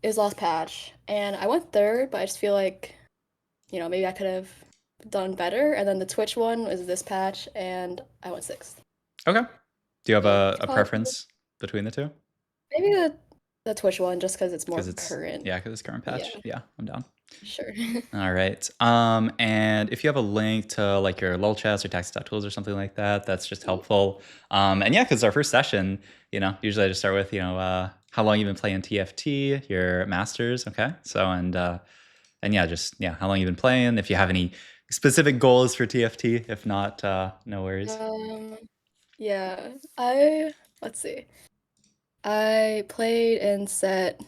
it was last patch, and I went third, but I just feel like, maybe I could have done better. And then the Twitch one was this patch, and I went sixth. Okay. Do you have So a preference between the two? maybe the Twitch one, just because it's more Because it's current. yeah, because it's current Yeah, patch. Yeah, I'm down. sure. All right. And if you have a link to like your lol chats or tools or something like that, that's just helpful. And yeah, because our first session, usually I just start with, how long you've been playing TFT, your masters. Okay. So, and yeah, just, yeah, how long you've been playing, if you have any specific goals for TFT. If not, no worries. Um, yeah, let's see. I played in set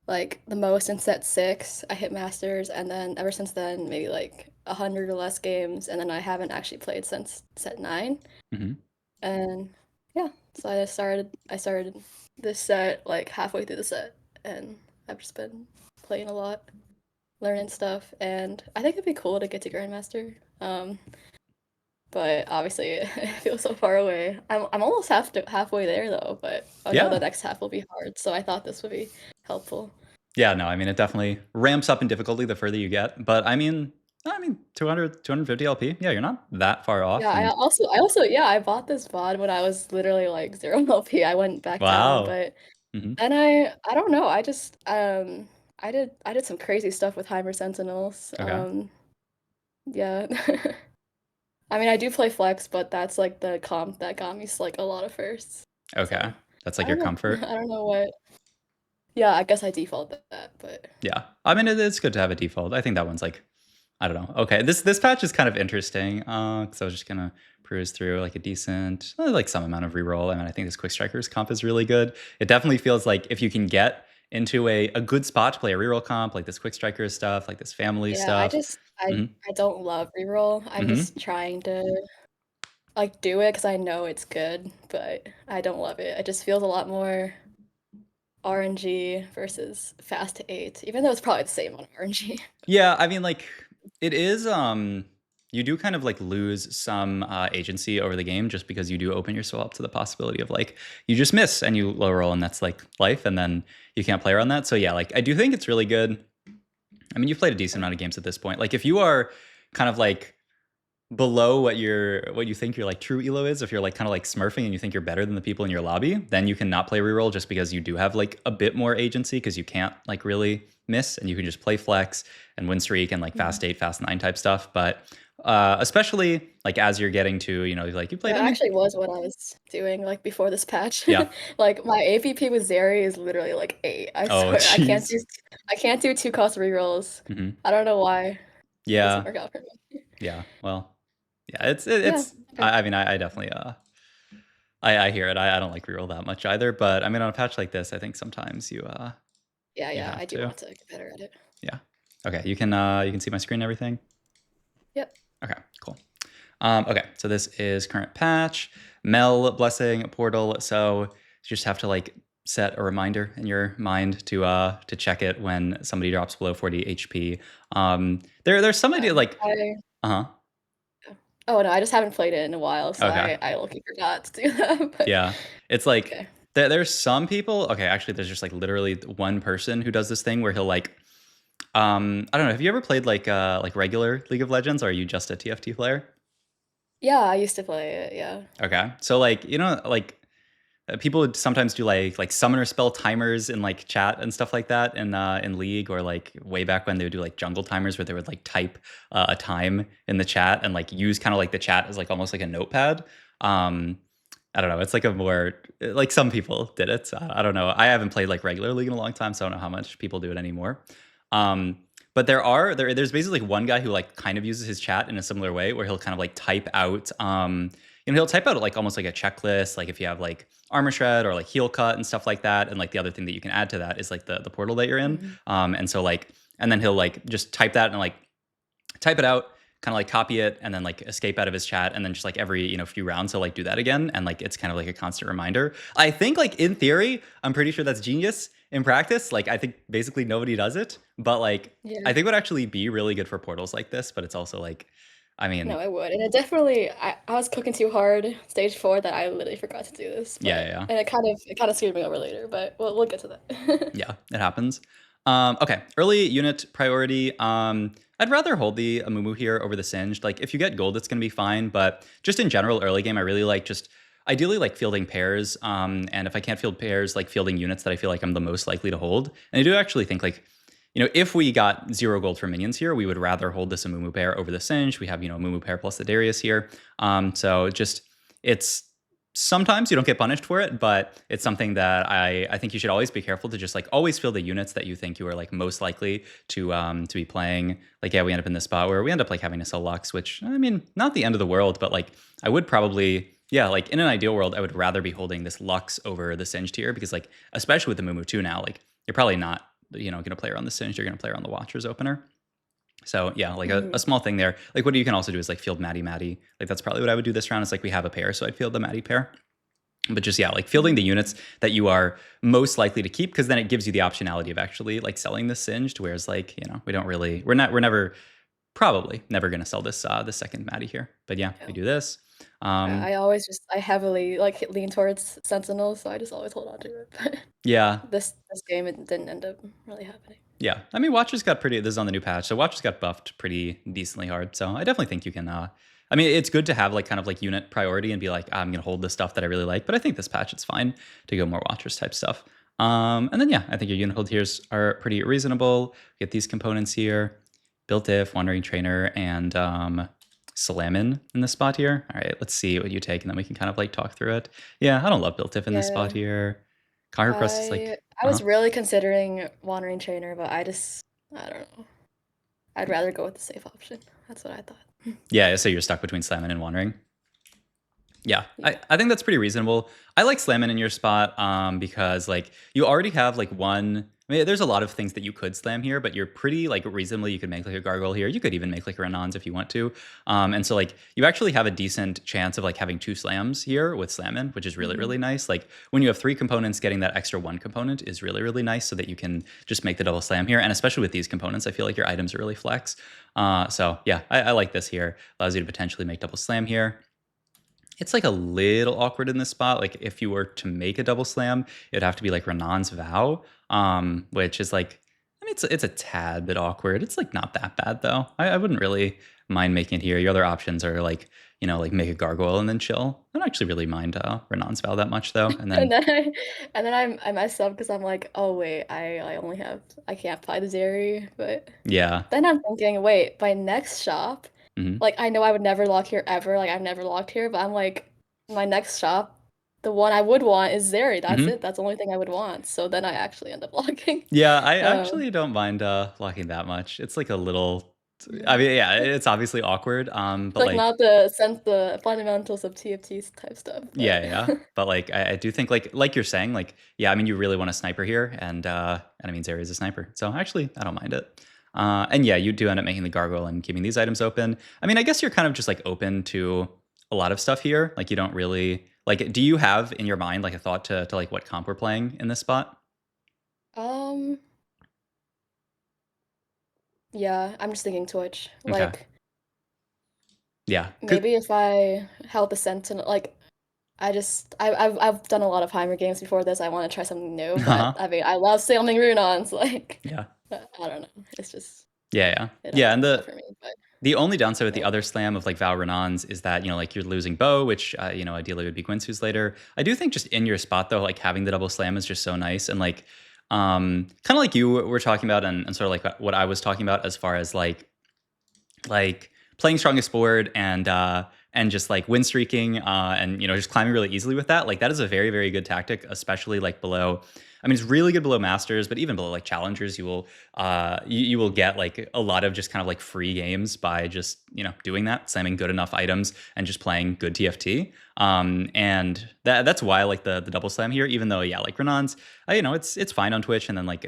like the most in set six. I hit masters, and then ever since then, maybe like 100 or less games, and then I haven't actually played since set nine. Hmm. And yeah, so I started this set like halfway through the set, and I've just been playing a lot, learning stuff, and I think it'd be cool to get to Grandmaster. But obviously it feels so far away. I'm almost halfway there though, but I know the Yeah. next half will be hard, so I thought this would be helpful. Yeah, no, I mean, it definitely ramps up in difficulty the further you get. But I mean, 250 LP. Yeah, you're not that far Yeah, off. And yeah, I bought this VOD when I was literally like 0 LP. I went back down, wow. but Hmm. then I don't know, I just I did some crazy stuff with Heimer Sentinels. Okay. Yeah. I mean, I do play Flex, but that's like the comp that got me like a lot of firsts. Okay. So, That's I like your don't know. comfort. I don't know what. Yeah, I guess I default that, but Yeah. I mean, it's good to have a default. I think that one's like, I don't know. Okay. This patch is kind of interesting. Because I was just gonna peruse through like a decent, like some amount of reroll. I mean, I think this Quick Strikers comp is really good. It definitely feels like if you can get into a good spot to play a reroll comp, like this Quick Strikers stuff, like this family yeah, I stuff. just I Hmm. I don't love reroll. I'm Hmm. just trying to like do it because I know it's good, but I don't love it. It just feels a lot more RNG versus fast to eight, even though it's probably the same on RNG. Yeah, I mean, like it is. You do kind of like lose some agency over the game just because you do open yourself up to the possibility of like you just miss and you low roll and that's like life, and then you can't play around that. So yeah, like I do think it's really good. I mean, you've played a decent amount of games at this point. Like if you are kind of like below what you think your like true elo is, if you're like kind of like smurfing and you think you're better than the people in your lobby, then you can not play reroll just because you do have like a bit more agency because you can't like really miss and you can just play flex and win streak and like fast Mhm. 8 fast 9 type stuff. But especially like as you're getting to, like you played That any. actually was what I was doing like before this patch. Yeah. Like my AVP with Zeri is literally like 8. I Oh swear jeez. I can't do two cost rerolls. Hmm. I don't know why. It doesn't Yeah. work out for me. Yeah, well, yeah, Yeah. it's Okay. I mean I definitely I hear it. I don't like reroll that much either, but I mean on a patch like this I think sometimes Yeah, you yeah, have I do to. want to get better at it. Yeah. Okay, you can see my screen and everything? Yep. Okay, cool. Okay, so this is current patch, Mel blessing portal. So you just have to like set a reminder in your mind to check it when somebody drops below 40 HP. There's some Yeah. idea like I uh-huh. Oh no, I just haven't played it in a while, so Okay. I lucky forgot to do that. But Yeah. It's like okay. there's some people, okay, actually there's just like literally one person who does this thing where he'll like I don't know, have you ever played like regular League of Legends or are you just a TFT player? Yeah, I used to play it, yeah. Okay. So like, like people would sometimes do like summoner spell timers in like chat and stuff like that in League, or like way back when they would do like jungle timers where they would like type a time in the chat and like use kind of like the chat as like almost like a notepad. Um I don't know. It's like a more like some people did it. I don't know. I haven't played like regular League in a long time, so I don't know how much people do it anymore. Um, but there's basically like one guy who like kind of uses his chat in a similar way, where he'll kind of like type out, he'll type out like almost like a checklist, like if you have like armor shred or like heal cut and stuff like that. And like the other thing that you can add to that is like the portal that you're in. Mhm. And so like, and then he'll like just type that and like type it out, kind of like copy it, and then like escape out of his chat, and then just like every few rounds he'll like do that again, and like it's kind of like a constant reminder. I think like in theory, I'm pretty sure that's genius. In practice, like I think basically nobody does it, but like Yeah. I think would actually be really good for portals like this. But it's also like I No, mean, I would. And it definitely I was cooking too hard stage 4 that I literally forgot to do this, yeah, but yeah, yeah. and it kind of screwed me over later, but we'll get to that. Yeah, it happens. Okay, early unit priority. I'd rather hold the Amumu here over the Singed. Like, if you get gold, it's going to be fine. But just in general, early game, I really like just ideally like fielding pairs. And if I can't field pairs, like fielding units that I feel like I'm the most likely to hold. And I do actually think like, if we got 0 gold for minions here, we would rather hold this Amumu pair over the Singe. We have, Amumu pair plus the Darius here. So just it's sometimes you don't get punished for it, but it's something that I think you should always be careful to just like always fill the units that you think you are like most likely to be playing. Like, yeah, we end up in this spot where we end up like having to sell Lux, which I mean, not the end of the world, but like I would probably, yeah, like in an ideal world, I would rather be holding this Lux over the Singed here because like especially with the Mumu 2 now, like you're probably not going to play around the Singed, you're going to play around the Watcher's opener. So yeah, like a Mhm. small thing there. Like what you can also do is like field Maddie Maddie. Like that's probably what I would do this round. Is like we have a pair, so I'd field the Maddie pair. But just yeah, like fielding the Mhm. units that you are most likely to keep, because then it gives you the optionality of actually like selling the Singed. Whereas like we're never probably never gonna sell this the second Maddie here. But yeah, we Yeah. do this. Um, I always just I heavily like lean towards Sentinels, so I just always hold on to it. yeah, But this game it didn't end up really happening. yeah. I mean, Watchers got pretty. This is on the new patch, so Watchers got buffed pretty decently hard. So I definitely think you can. I mean, it's good to have like kind of like unit priority and be like, I'm gonna hold the stuff that I really like. But I think this patch it's fine to go more Watchers type stuff. And then yeah, I think your unit hold tiers are pretty reasonable. Get these components here: Built If, Wandering Trainer, and Salamin in this spot here. All right, let's see what you take, and then we can kind of like talk through it. Yeah, I don't love Built If in this spot Yeah. here. Conquer Crust is like, I was really considering Wandering Trainer, but I don't know. I'd rather go with the safe option. That's what I thought. yeah. So you're stuck between Slamming and Wandering. Yeah, Yeah. I think that's pretty reasonable. I like slamming in your spot because like you already have like one. I mean, there's a lot of things that you could slam here, but you're pretty like reasonably. You could make like a gargoyle here. You could even make like a Renons if you want to. And so like you actually have a decent chance of like having 2 slams here with slamming, which is really Mhm. really nice. Like when you have 3 components, getting that extra 1 component is really really nice, so that you can just make the double slam here. And especially with these components, I feel like your items are really flex. So yeah, I like this here. Allows you to potentially make double slam here. It's like a little awkward in this spot. Like if you were to make a double slam, it'd have to be like Renan's Vow, which is like, I mean, it's a tad bit awkward. It's like not that bad though. I wouldn't really mind making it here. Your other options are like, like make a gargoyle and then chill. I don't actually really mind Renan's Vow that much though. And And then, then I messed up because I'm like, oh wait, I can't apply the Zeri, but yeah. then I'm thinking, wait, my next shop, Hmm. like I know I would never lock here ever, like I've never locked here, but I'm like, my next shop, the one I would want is Zeri. That's Hmm. it. That's the only thing I would want. So then I actually end up locking. Yeah, I Um, actually don't mind locking that much. It's like a little, I yeah. mean, yeah, it's obviously awkward. It's But like like, not the fundamentals of TFT type stuff, yeah, but yeah. But like I do think like you're saying, like, yeah, I mean you really want a sniper here, and I mean Zeri is a sniper. So actually I don't mind it. And yeah, you do end up making the gargoyle and keeping these items open. I mean, I guess you're kind of just like open to a lot of stuff here. Like you don't really like, do you have in your mind like a thought to like what comp we're playing in this spot? um yeah, I'm just thinking Twitch. Okay. Like Yeah. maybe if I held the Sentinel, like I've done a lot of Heimer games before this. I want to try something new, but Uh-huh. I mean I love sailing Runons. Like Yeah. I don't know. It's just Yeah, yeah. it Yeah, always and works out for me. But the only downside with the yeah. other slam of like Val Renons is that, like you're losing Bo, which, ideally would be Gwynsu's later. I do think just in your spot though, like having the double slam is just so nice. And like, kind of like you were talking about and sort of like what I was talking about as far as like playing strongest forward and just like win streaking and just climbing really easily with that. Like that is a very very good tactic, especially like below. I mean, it's really good below masters, but even below like challengers, you will you will get like a lot of just kind of like free games by just doing that, slamming good enough items and just playing good TFT. And that's why I like the double slam here, even though yeah, like Renon's, it's fine on Twitch, and then like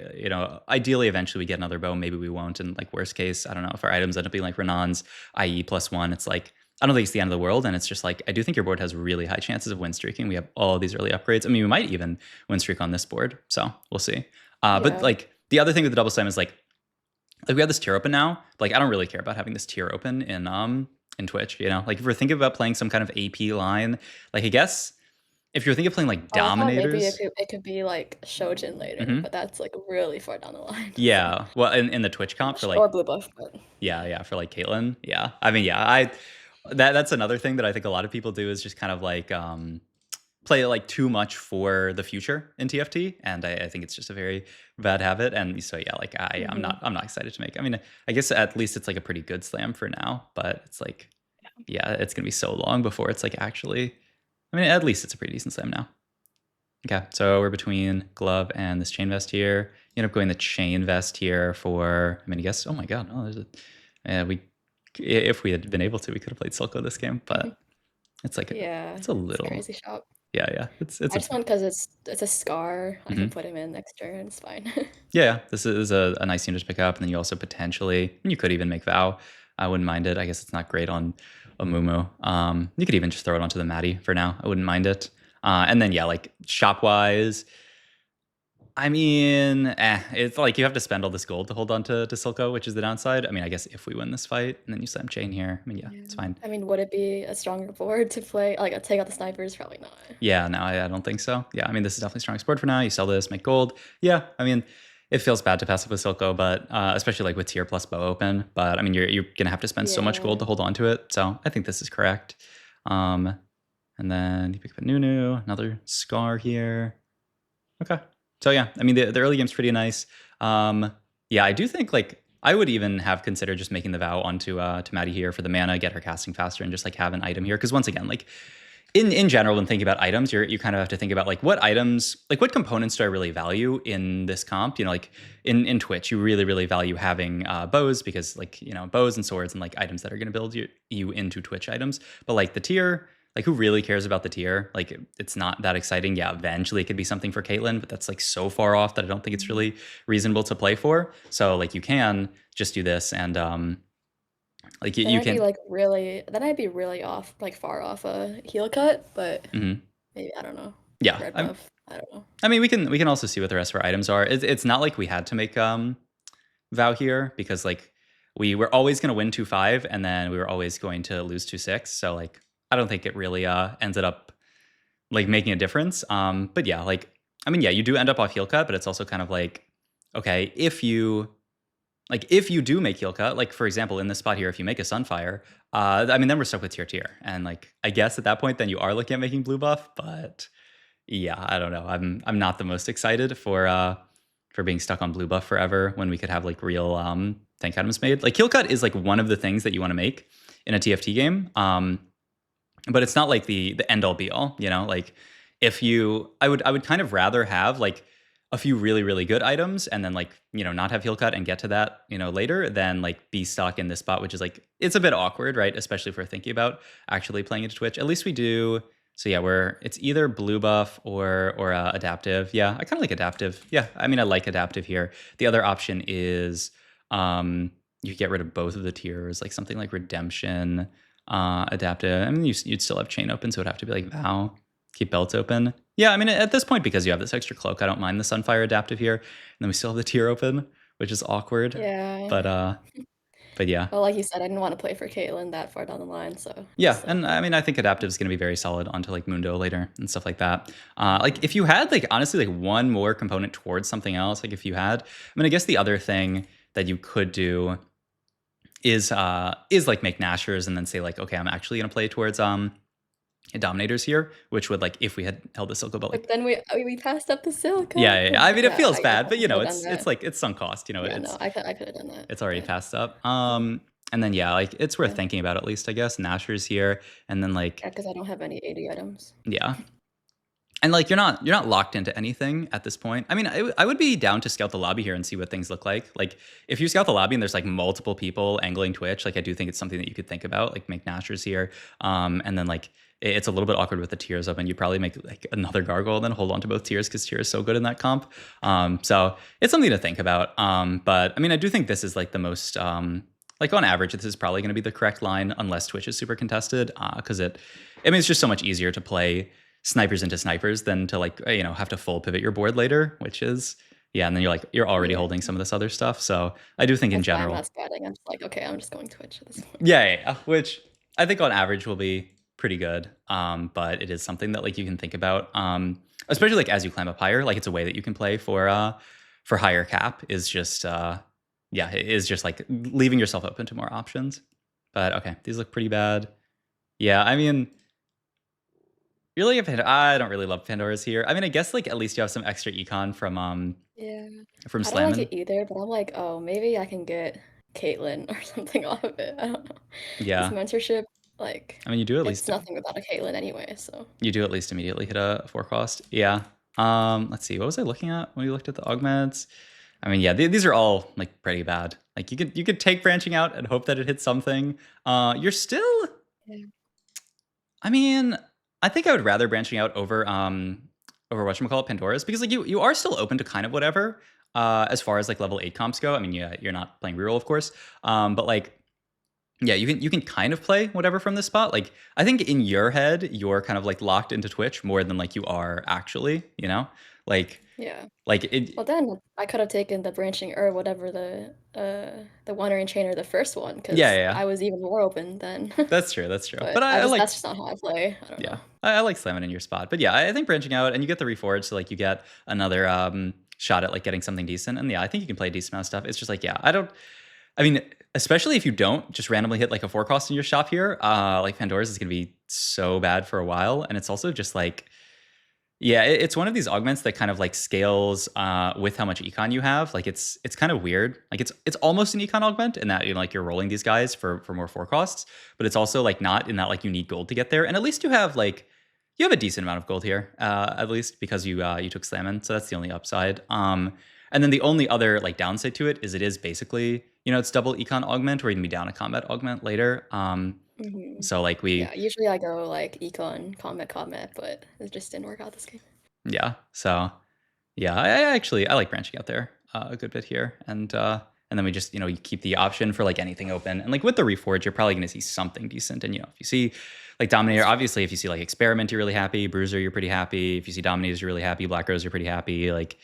ideally eventually we get another bow, maybe we won't, and like worst case, I don't know if our items end up being like Renon's IE +1, it's like I don't think it's the end of the world, and it's just like I do think your board has really high chances of win streaking. We have all these early upgrades. I mean, we might even win streak on this board, so we'll see. But Yeah. like the other thing with the double slam is like we have this tier open now. Like I don't really care about having this tier open in Twitch. You know, like if we're thinking about playing some kind of AP line, like I guess if you're thinking of playing like Oh, I thought maybe dominators. it could be like Shojin later, Hmm. but that's like really far down the line. So Yeah, well, in the Twitch I'm comp not for sure. like Or blue buff, but yeah, for like Caitlyn. Yeah, I mean, yeah, I that's another thing that I think a lot of people do is just kind of like play like too much for the future in TFT, and I think it's just a very bad habit. And so yeah, like hmm I'm not excited to make. I mean, I guess at least it's like a pretty good slam for now, but it's like yeah, it's gonna be so long before it's like actually. I mean, at least it's a pretty decent slam now. Okay, so we're between glove and this chain vest here. You end up going the chain vest here for. I mean, I guess. Oh my god, no, there's a. We, if we had been able to, we could have played Silco this game, but it's like yeah, it's a it's little. crazy shop. Yeah. It's I a. just want because it's a scar. I can Mhm. put him in next turn. It's fine. Yeah. This is a nice unit to pick up, and then you also potentially, and you could even make Vow. I wouldn't mind it. I guess it's not great on a Mumu. You could even just throw it onto the Maddie for now. I wouldn't mind it. And then yeah, like shop wise. I mean, it's like you have to spend all this gold to hold on to Silco, which is the downside. I mean, I guess if we win this fight and then you slam chain here, I mean, yeah, Yeah. it's fine. I mean, would it be a stronger board to play? Like, take out the snipers? Probably not. Yeah, no, I don't think so. Yeah, I mean, this is definitely strong sport for now. You sell this, make gold. Yeah, I mean, it feels bad to pass up with Silco, but especially like with tier plus bow open. But I mean, you're gonna have to spend so much gold Yeah. to hold on to it. So I think this is correct. Um, and then you pick up a Nunu, another Scar here. Okay. So yeah, I mean the early game's pretty nice. Yeah, I do think like I would even have considered just making the vow onto to Maddie here for the mana, get her casting faster, and just like have an item here. Because once again, like in general, when thinking about items, you kind of have to think about like what items, like what components do I really value in this comp? You know, like in Twitch, you really value having bows because like you know bows and swords and like items that are going to build you into Twitch items. But like the tier, like who really cares about the tier? Like it's not that exciting. Yeah, eventually it could be something for Caitlyn, but that's like so far off that I don't think it's really reasonable to play for. So like you can just do this and like Then you I'd be can. like really. Then I'd be really off, like far off a heel cut. But Mhm. maybe I don't know. Yeah, Red buff. I don't know. I mean, we can also see what the rest of our items are. It's not like we had to make Vow here because like we were always going to win 2-5 and then we were always going to lose 2-6. So like I don't think it really ended up like making a difference. But yeah, like I mean, yeah, you do end up off heel cut, but it's also kind of like okay, if you do make heel cut, like for example in this spot here, if you make a Sunfire, I mean then we're stuck with tier, and like I guess at that point then you are looking at making blue buff, but yeah, I don't know. I'm not the most excited for being stuck on blue buff forever when we could have like real tank items made. Like kill cut is like one of the things that you want to make in a TFT game. But it's not like the end all be all, you know? Like if you I would kind of rather have like a few really good items and then like, you know, not have heal cut and get to that, you know, later than like be stuck in this spot, which is like it's a bit awkward, right? Especially if we're thinking about actually playing into Twitch. At least we do. So yeah, it's either blue buff or adaptive. Yeah, I kind of like adaptive. Yeah, I mean I like adaptive here. The other option is you get rid of both of the tiers, like something like redemption, adaptive. I mean you'd still have chain open, so it'd have to be like vow, keep belts open. Yeah, I mean at this point because you have this extra cloak, I don't mind the Sunfire adaptive here, and then we still have the tier open, which is awkward. Yeah. But yeah. Well, like you said, I didn't want to play for Caitlyn that far down the line, so Yeah, just and I mean, I think adaptive is going to be very solid onto like Mundo later and stuff like that. Like if you had like honestly like one more component towards something else, like if you had, I mean, I guess the other thing that you could do is like make Nashers and then say like, okay, I'm actually going to play towards Dominators here, which would like if we had held the Silco, but but like then we passed up the yeah, silica. I mean, it Yeah, feels I bad, but definitely you could know, have done it's that. like it's sunk cost. You know, Yeah, no, I could have done that. it's already But passed up. And then yeah, like it's worth yeah, thinking about at least, I guess. Nashers here, and then like yeah, because I don't have any 80 items. yeah, and like you're not locked into anything at this point. I mean, I would be down to scout the lobby here and see what things look like. Like if you scout the lobby and there's like multiple people angling Twitch, like I do think it's something that you could think about, like make Nashers here, and then like it's a little bit awkward with the tiers open. You'd probably make like another gargoyle and then hold on to both tiers because tier is so good in that comp. So it's something to think about. But I mean, I do think this is like the most like on average, this is probably going to be the correct line unless Twitch is super contested because I mean, it's just so much easier to play snipers into snipers than to like you know have to full pivot your board later, which is yeah, and then you're already Yeah, holding some of this other stuff. So I do think in that's why I'm general, not spotting. I'm just like, okay, I'm just going Twitch at this point. yeah, which I think on average will be pretty good. But it is something that like you can think about. Especially like as you climb up higher, like it's a way that you can play for higher cap is just yeah, it is just like leaving yourself open to more options. But okay, these look pretty bad. Yeah, I mean, really, I don't really love Pandora's here. I mean, I guess like at least you have some extra econ Yeah. from I don't like slamming. it either, but I'm like, oh, maybe I can get Caitlyn or something off of it. I don't know. Because Yeah, mentorship, like, I mean, it's nothing without a Caitlyn anyway, so. you do at least immediately hit a 4 cost. Yeah. Let's see. What was I looking at when we looked at the augments? I mean, yeah, these are all like pretty bad. Like you could take branching out and hope that it hits something. You're still. Yeah. I mean, I think I would rather branching out over whatchamacallit Pandora's because like you are still open to kind of whatever. As far as like level 8 comps go. I mean, yeah, you're not playing reroll, of course. But like yeah, you can kind of play whatever from this spot. Like I think in your head, you're kind of like locked into Twitch more than like you are actually, you know? Like Yeah. like it Well, then I could have taken the branching or whatever the wandering chain or the first one yeah, yeah, because yeah. I was even more open then. That's true, that's true. But But I like that's just not how I play. I don't yeah. know. I like slamming in your spot. But yeah, I think branching out and you get the reforge, so like you get another shot at like getting something decent. And yeah, I think you can play a decent amount of stuff. It's just like, yeah, I mean, especially if you don't just randomly hit like a 4 cost in your shop here, like Pandora's is gonna be so bad for a while. And it's also just like yeah, it's one of these augments that kind of like scales with how much econ you have. Like it's kind of weird. Like it's almost an econ augment in that you know, like you're rolling these guys for more 4 costs, but it's also like not in that like you need gold to get there. And at least you have like you have a decent amount of gold here, at least because you took Slammin, so that's the only upside. And then the only other like downside to it is basically you know it's double econ augment or you can be down a combat augment later. Hmm. So like Yeah, we usually I go like econ, combat, but it just didn't work out this game. yeah so yeah, I actually I like branching out there a good bit here, and then we just you keep the option for like anything open, and like with the reforge, you're probably going to see something decent. And if you see like Dominator, That's true. obviously, if you see like Experiment, you're really happy. Bruiser, you're pretty happy. If you see Dominators, you're really happy. Black Rose, you're pretty happy. Like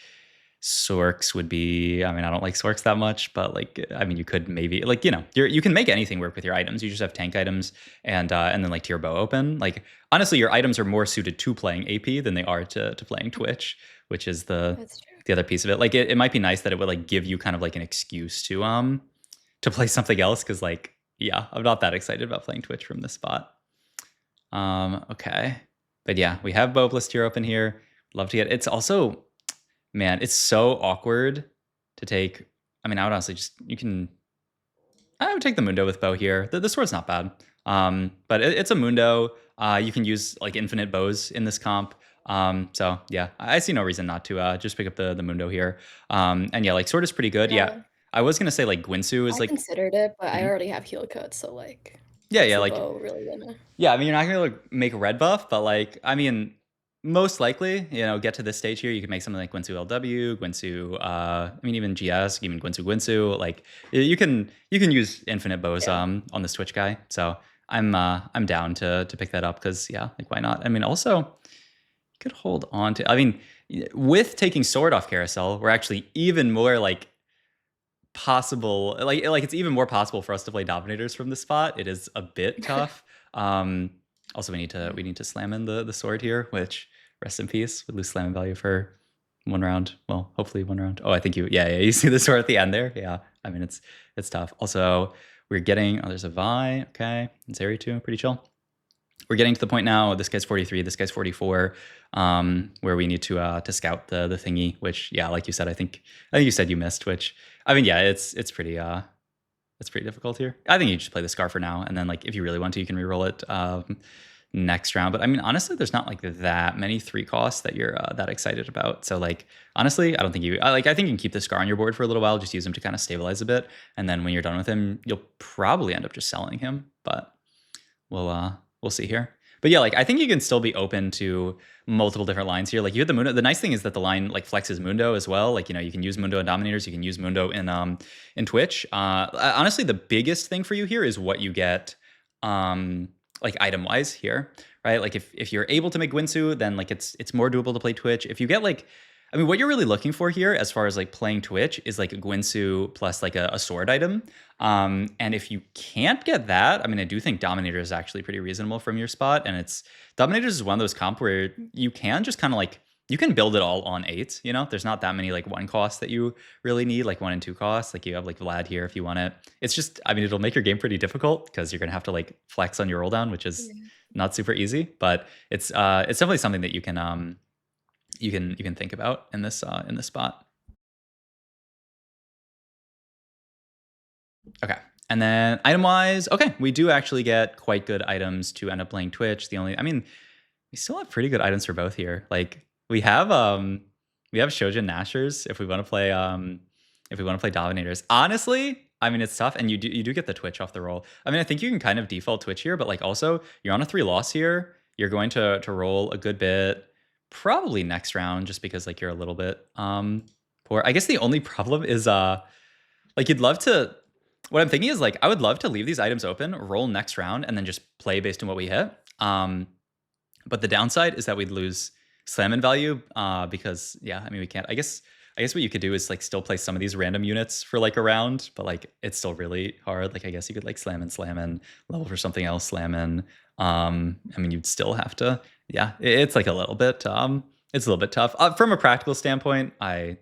Sorks would be. I mean, I don't like Sorks that much, but like I mean, you could maybe like you can make anything work with your items. You just have tank items and then like tier bow open. Like honestly, your items are more suited to playing AP than they are to playing Twitch, which is That's true. the other piece of it. Like it might be nice that it would like give you kind of like an excuse to play something else because like yeah, I'm not that excited about playing Twitch from this spot. Okay, but yeah, we have Bobless tier open here. Love to get. It's also man, it's so awkward to take. I mean, I would honestly just I would take the Mundo with bow here. The sword's not bad. But it's a Mundo. You can use like infinite bows in this comp. So yeah, I see no reason not to just pick up the Mundo here. And yeah, like sword is pretty good. Yeah, Yeah, I was gonna say like Gwinsu is I like considered it, but I mhm. already have heal cut, so like, Yeah, what's yeah, the like bow really gonna? yeah. I mean, you're not gonna like, make a red buff, but like I mean, most likely, get to this stage here, you can make something like Gwinsu LW, Gwinsu. I mean, even GS, even Gwinsu. Like you can use infinite bows Yeah, on this Twitch guy. So I'm down to pick that up because yeah, like why not? I mean, also you could hold on to. I mean, with taking sword off carousel, we're actually even more like possible. Like it's even more possible for us to play dominators from this spot. It is a bit tough. Um, Also, yeah, we need to slam in the sword here, which rest in peace. We lose slamming value for 1 round. Well, hopefully 1 round. Oh, I think yeah. You see the sword at the end there. Yeah, I mean it's tough. Also, we're getting there's a Vi. Okay, and Zeri too. Pretty chill. We're getting to the point now. This guy's 43. This guy's 44. Where we need to scout the thingy. Which yeah, like you said, I think you said you missed. Which I mean yeah, it's pretty difficult here. I think you just play the Scar for now, and then like if you really want to, you can reroll it next round. But I mean, honestly, there's not like that many 3 costs that you're that excited about. So like honestly, I don't think I think you can keep the Scar on your board for a little while, just use him to kind of stabilize a bit, and then when you're done with him, you'll probably end up just selling him. But we'll see here. But yeah, like I think you can still be open to multiple different lines here. Like you have the Mundo. The nice thing is that the line like flexes Mundo as well. Like you can use Mundo in Dominators. You can use Mundo in Twitch. Honestly, the biggest thing for you here is what you get like item wise here, right? Like if you're able to make Gwinsu, then like it's more doable to play Twitch. If you get like I mean, what you're really looking for here, as far as like playing Twitch, is like a Gwinsu plus like a sword item. And if you can't get that, I mean, I do think Dominator is actually pretty reasonable from your spot. And it's Dominators is one of those comp where you can just kind of like you can build it all on 8. You know, there's not that many like 1 costs that you really need, like 1 and 2 costs. Like you have like Vlad here if you want it. It's just, I mean, it'll make your game pretty difficult because you're gonna have to like flex on your roll down, which is Yeah. not super easy. But it's definitely something that you can think about in this spot. Okay. And then item wise, okay, we do actually get quite good items to end up playing Twitch. I mean, we still have pretty good items for both here. Like we have Shojin Nashers if we want to play Dominators. Honestly, I mean it's tough, and you do get the Twitch off the roll. I mean, I think you can kind of default Twitch here, but like also you're on a 3 loss here. You're going to roll a good bit, probably next round, just because like you're a little bit poor. I guess the only problem is like you'd love to. What I'm thinking is like I would love to leave these items open, roll next round, and then just play based on what we hit. But the downside is that we'd lose slam in value because yeah, I mean we can't. I guess what you could do is like still play some of these random units for like a round, but like it's still really hard. Like I guess you could like slam in, level for something else, slam in. I mean you'd still have to. Yeah, it's like a little bit. It's a little bit tough from a practical standpoint. I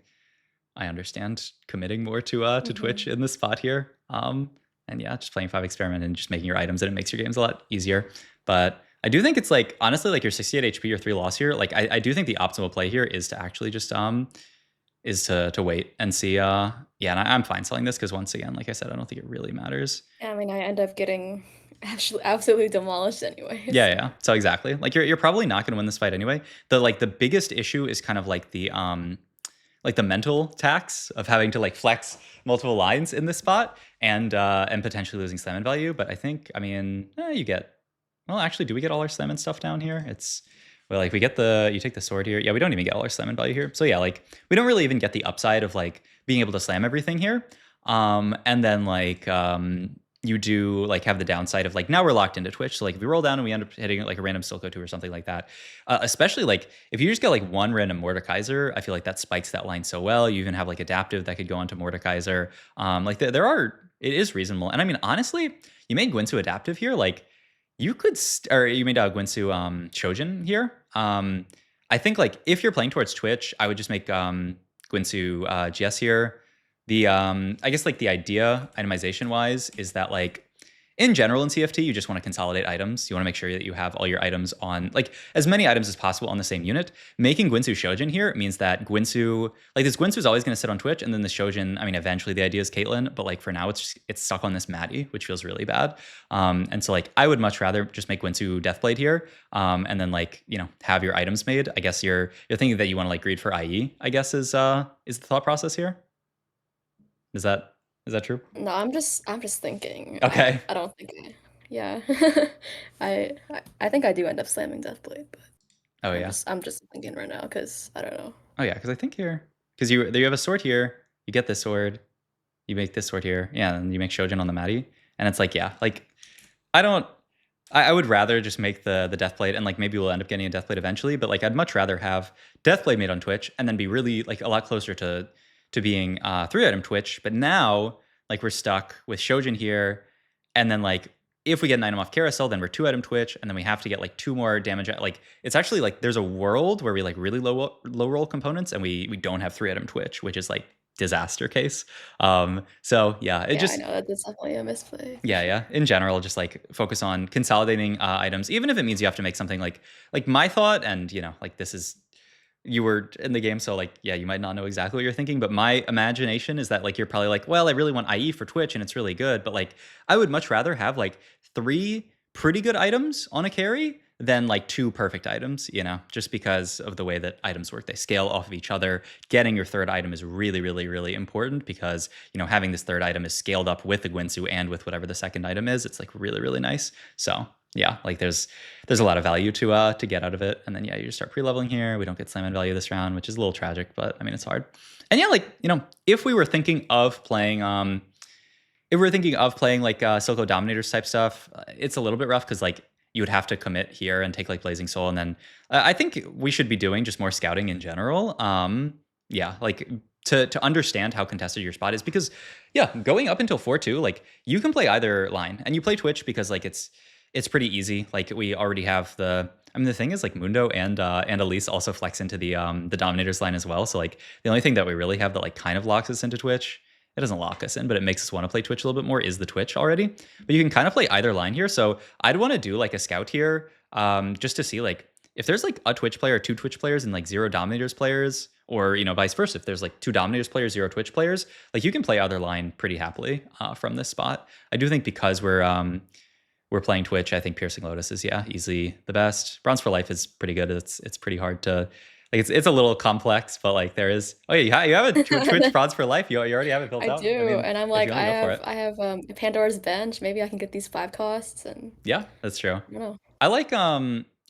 understand committing more to Twitch Hmm. in this spot here. And yeah, just playing 5 experiment and just making your items, and it makes your games a lot easier. But I do think it's like honestly like your 68 HP or 3 loss here. Like I do think the optimal play here is to actually just is to wait and see. Yeah, and I'm fine selling this because once again, like I said, I don't think it really matters. I mean, I end up getting actually absolutely demolished anyways. Yeah, yeah. So exactly. Like you're probably not going to win this fight anyway. The biggest issue is kind of like the mental tax of having to like flex multiple lines in this spot and potentially losing slam in value. But I mean, you get well. Actually, do we get all our slam and stuff down here? It's well, like we get you take the sword here. Yeah, we don't even get all our slam in value here. So yeah, like we don't really even get the upside of like being able to slam everything here. And then like you do like have the downside of like now we're locked into Twitch. So like if we roll down and we end up hitting like a random Silco 2 or something like that, especially like if you just get like one random Mordekaiser, I feel like that spikes that line so well. You even have like adaptive that could go onto Mordekaiser. Like it is reasonable. And I mean, honestly, you made Gwinsu adaptive here. Like you could, or you made Gwinsu Shojin here. I think like if you're playing towards Twitch, I would just make Gwinsu GS here. I guess like the idea itemization wise is that like in general in TFT you just want to consolidate items. You want to make sure that you have all your items on like as many items as possible on the same unit. Making Gwinsu Shojin here means that this Gwinsu is always going to sit on Twitch, and then the Shojin, I mean eventually the idea is Caitlyn, but like for now it's stuck on this Maddie, which feels really bad. And so like I would much rather just make Gwinsu Deathblade here, and then like have your items made. I guess you're thinking that you want to like greed for IE, I guess is the thought process here. Is that true? No, I'm just thinking. Okay. I don't think yeah. I think I do end up slamming Deathblade, but Oh I'm yeah. just I'm just thinking right now because I don't know. Oh yeah. Because I think here, because you have a sword here, you get this sword, you make this sword here, yeah, and you make Shojin on the Maddie, and it's like yeah, like I don't. I would rather just make the Deathblade, and like maybe we'll end up getting a Deathblade eventually, but like I'd much rather have Deathblade made on Twitch and then be really like a lot closer to being 3-item Twitch. But now like we're stuck with Shojin here, and then like if we get an item off Carousel, then we're 2-item Twitch, and then we have to get like 2 more damage. Like it's actually like there's a world where we like really low roll components, and we don't have 3-item Twitch, which is like disaster case. So yeah, it Yeah, I just know that's definitely a misplay for yeah, sure. yeah. In general, just like focus on consolidating items, even if it means you have to make something like my thought, and like this is you were in the game, so like yeah, you might not know exactly what you're thinking, but my imagination is that like you're probably like, well, I really want IE for Twitch and it's really good, but like I would much rather have like 3 pretty good items on a carry than like 2 perfect items, just because of the way that items work. They scale off of each other. Getting your 3rd item is really, really, really important because, having this 3rd item is scaled up with the Gwinsu and with whatever the 2nd item is. It's like really, really nice. So yeah, like there's a lot of value to get out of it. And then yeah, you just start pre-leveling here. We don't get slam in value this round, which is a little tragic, but I mean it's hard. And yeah, like, if we were thinking of playing like Silco Dominators type stuff, it's a little bit rough because like you would have to commit here and take like Blazing Soul, and then I think we should be doing just more scouting in general. Yeah, like to understand how contested your spot is, because yeah, going up until 4-2, like you can play either line, and you play Twitch because like it's pretty easy. Like we already have the. I mean, the thing is, like Mundo and Elise also flex into the Dominators line as well. So like the only thing that we really have that like kind of locks us into Twitch, it doesn't lock us in, but it makes us want to play Twitch a little bit more, is the Twitch already. But you can kind of play either line here. So I'd want to do like a scout here, just to see like if there's like a Twitch player, two Twitch players, and like zero Dominators players, or vice versa. If there's like two Dominators players, zero Twitch players, like you can play either line pretty happily from this spot. I do think because we're playing Twitch, I think Piercing Lotus is easily the best. Bronze for Life is pretty good. It's pretty hard to like. It's a little complex, but like there is. Oh yeah, you have a Twitch Bronze for Life. You already have it built I out. I do, mean, and I'm if like, you want to go for it. I have Pandora's Bench. Maybe I can get these 5 costs, and Yeah, that's true. I don't know. I like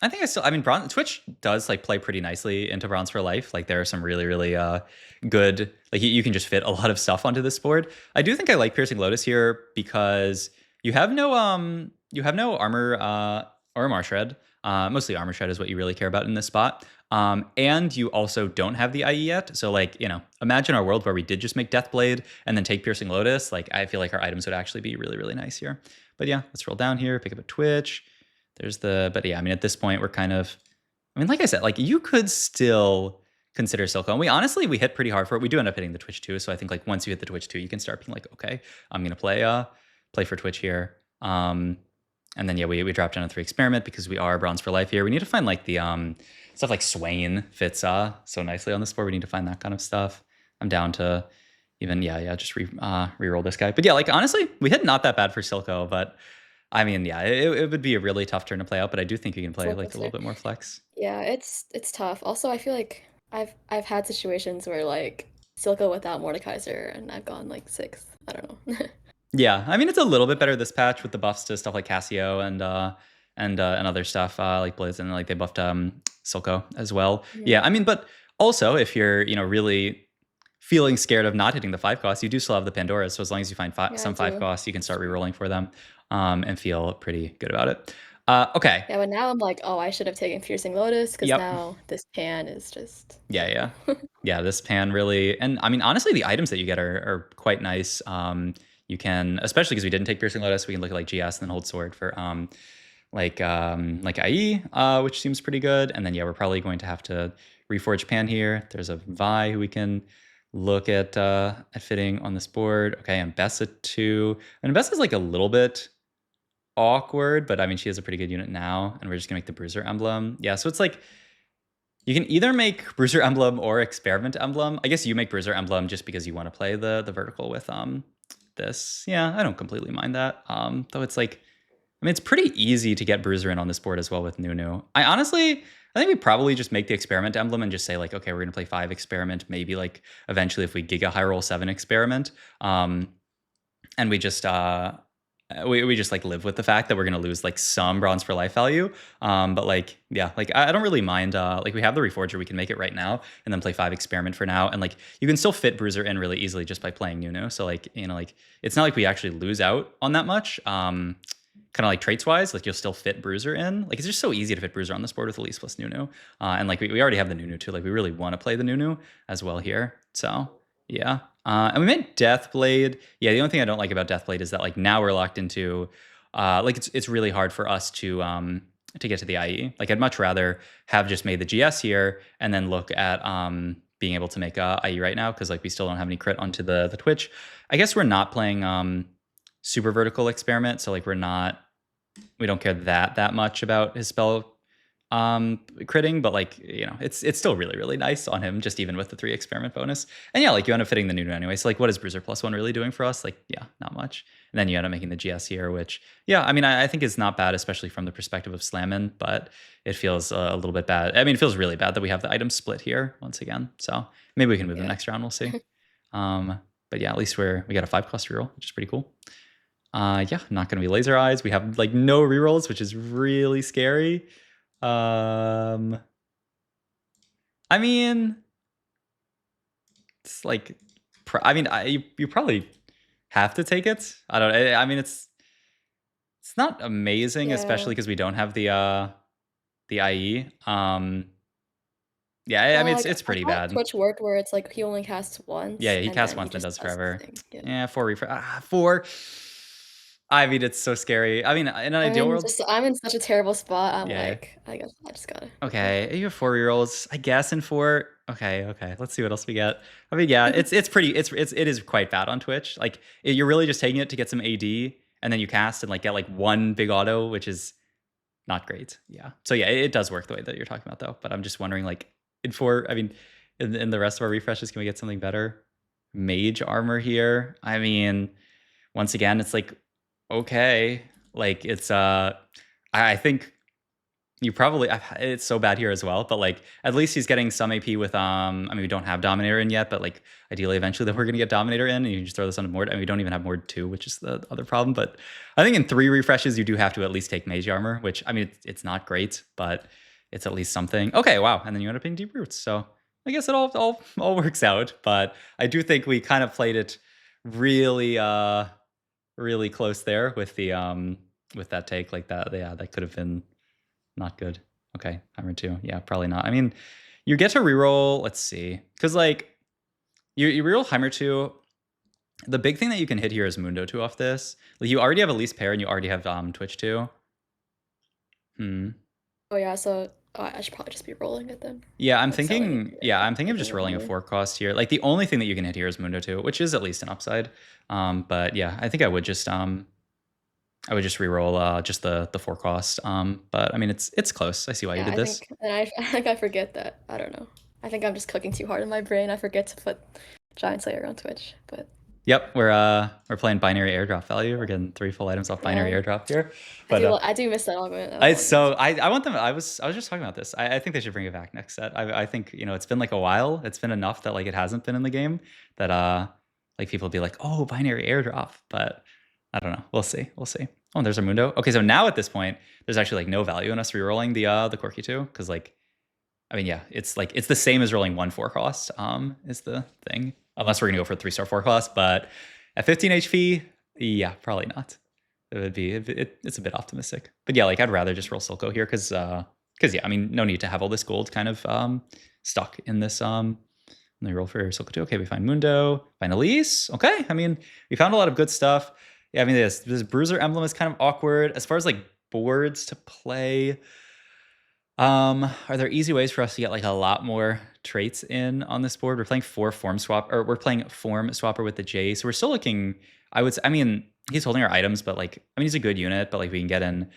I think I mean Bronze Twitch does like play pretty nicely into Bronze for Life. Like there are some really good, like you can just fit a lot of stuff onto this board. I do think I like Piercing Lotus here because you have no armor or armor shred. Mostly armor shred is what you really care about in this spot. And you also don't have the IE yet. So like, imagine our world where we did just make Deathblade and then take Piercing Lotus. Like I feel like our items would actually be really nice here. But yeah, let's roll down here, pick up a Twitch. But yeah, I mean, at this point, we're kind of, I mean, like I said, like you could still consider Silco. And we hit pretty hard for it. We do end up hitting the Twitch too. So I think like once you hit the Twitch too, you can start being like, okay, I'm going to play for Twitch here. And then yeah, we dropped down to 3 Experiment because we are Bronze for Life here. We need to find like the stuff like Swain fits so nicely on this board. We need to find that kind of stuff. I'm down to even just re-roll this guy. But yeah, like honestly, we hit not that bad for Silco, but I mean, yeah, it would be a really tough turn to play out, but I do think you can play like a little bit more flex. Yeah, it's tough. Also, I feel like I've had situations where like Silco without Mordekaiser, and I've gone like 6th. I don't know. Yeah, I mean it's a little bit better this patch with the buffs to stuff like Cassio and other stuff like Blizz, and like they buffed Silco as well. Yeah, I mean, but also if you're really feeling scared of not hitting the 5 costs, you do still have the Pandora. So as long as you find some 5 costs, you can start rerolling for them and feel pretty good about it. Okay. Yeah, but now I'm like, oh, I should have taken Piercing Lotus because Yep. now this pan is just Yeah. Yeah, this pan really, and I mean honestly, the items that you get are quite nice. You can, especially because we didn't take Piercing Lotus, we can look at like GS and then hold sword for like IE, which seems pretty good. And then yeah, we're probably going to have to reforge pan here. There's a Vi who we can look at fitting on this board. Okay, and Bessa 2. And Bessa's like a little bit awkward, but I mean she has a pretty good unit now, and we're just gonna make the Bruiser emblem. Yeah, so it's like you can either make Bruiser emblem or Experiment emblem. I guess you make Bruiser emblem just because you want to play the vertical with this. Yeah, I don't completely mind that. Though it's like, I mean, it's pretty easy to get Bruiser in on this board as well with Nunu. I think we probably just make the Experiment emblem and just say like, okay, we're gonna play 5 Experiment. Maybe like eventually if we Giga High Roll 7 Experiment, and we just we just like live with the fact that we're gonna lose like some Bronze for Life value. But like yeah, like I don't really mind. Like we have the Reforger, we can make it right now and then play 5 Experiment for now, and like you can still fit Bruiser in really easily just by playing Nunu. So like like it's not like we actually lose out on that much. Kind of like traits wise, like you'll still fit Bruiser in. Like it's just so easy to fit Bruiser on this board with Elise plus Nunu. And like we already have the Nunu too. Like we really want to play the Nunu as well here. So yeah. And we made Deathblade. Yeah, the only thing I don't like about Deathblade is that like now we're locked into like it's really hard for us to get to the IE. Like I'd much rather have just made the GS here and then look at being able to make IE right now, because like we still don't have any crit onto the Twitch. I guess we're not playing super vertical Experiment, so like we don't care that much about his spell critting, but like it's still really nice on him, just even with the 3 Experiment bonus. And yeah, like you end up fitting the Nunu anyway, so like what is Bruiser +1 really doing for us? Like yeah, not much. And then you end up making the GS here, which yeah, I mean I think is not bad, especially from the perspective of Slammin', but it feels a little bit bad. I mean it feels really bad that we have the item split here once again, so maybe we can move them next round, we'll see. But yeah, at least we got a 5 cost reroll, which is pretty cool. Yeah, not gonna be Laser Eyes. We have like no rerolls, which is really scary. I mean, it's like, I mean, you probably have to take it. I don't. I mean, it's It's not amazing, Yeah. especially because we don't have the IE. Yeah, I Well, mean, like, it's I pretty thought bad. Twitch worked where it's like he only casts Yeah, once yeah, he and casts then he once and just does does the forever. thing. Yeah. Yeah, 4. I mean, it's so scary. I mean, in an ideal world, I'm in such a terrible spot. I'm yeah. like, I guess I just gotta go. Okay, you have 4-year-olds, I guess, in 4. Okay, okay. Let's see what else we get. I mean, yeah, it's pretty. It is quite bad on Twitch. Like you're really just taking it to get some AD, and then you cast and like get like one big auto, which is not great. Yeah. So yeah, it does work the way that you're talking about though. But I'm just wondering, like in 4, I mean, in the rest of our refreshes, can we get something better? Mage armor here. I mean, once again, it's like okay, like it's I think you probably it's so bad here as well, but like at least he's getting some AP with I mean we don't have Dominator in yet, but like ideally eventually that we're gonna get Dominator in and you can just throw this on Mord. I mean we don't even have Mord 2, which is the other problem. But I think in 3 refreshes you do have to at least take Mage Armor, which I mean it's not great, but it's at least something. Okay, wow. And then you end up being Deep Roots. So I guess it all works out. But I do think we kind of played it really really close there with that take like that. Yeah, that could have been not good. Okay, Hammer 2. Yeah, probably not. I mean, you get to reroll, let's see. Because, like, you reroll Heimer 2. The big thing that you can hit here is Mundo 2 off this. Like, you already have Elise Pair and you already have Twitch 2. Hmm. Oh yeah, so I should probably just be rolling it then. Yeah, I'm Like selling it thinking. Yeah, I'm thinking of making just more rolling a money. 4 cost here. Like the only thing that you can hit here is Mundo 2, which is at least an upside. But yeah, I think I would just reroll just the 4 cost. But I mean it's close. I see why you Yeah, did I this. think and I think I forget that. I don't know. I think I'm just cooking too hard in my brain. I forget to put Giant Slayer on Twitch, but Yep, we're playing binary airdrop value. We're getting 3 full items off binary yeah, airdrop here. But I do miss that element. That I element is so I want them. I was just talking about this. I think they should bring it back next set. I think it's been like a while. It's been enough that like it hasn't been in the game that like people be like, oh, binary airdrop. But I don't know. We'll see. We'll see. Oh, and there's a Mundo. Okay, so now at this point, there's actually like no value in us rerolling the Corki 2 because like I mean yeah, it's like it's the same as rolling 1 4 cost. Is the thing unless we're gonna go for a 3-star 4 cost, but at 15 HP, yeah, probably not. It would be it's a bit optimistic, but yeah, like I'd rather just roll Silco here because yeah, I mean no need to have all this gold kind of stuck in this let me roll for Silco 2. Okay, we find Mundo, find Elise. Okay, I mean we found a lot of good stuff. Yeah, I mean this Bruiser emblem is kind of awkward as far as like boards to play. Are there easy ways for us to get like a lot more traits in on this board? We're playing form swap, or we're playing form swapper with the J. So we're still looking. I mean, he's holding our items, but like, I mean, he's a good unit, but like we can get in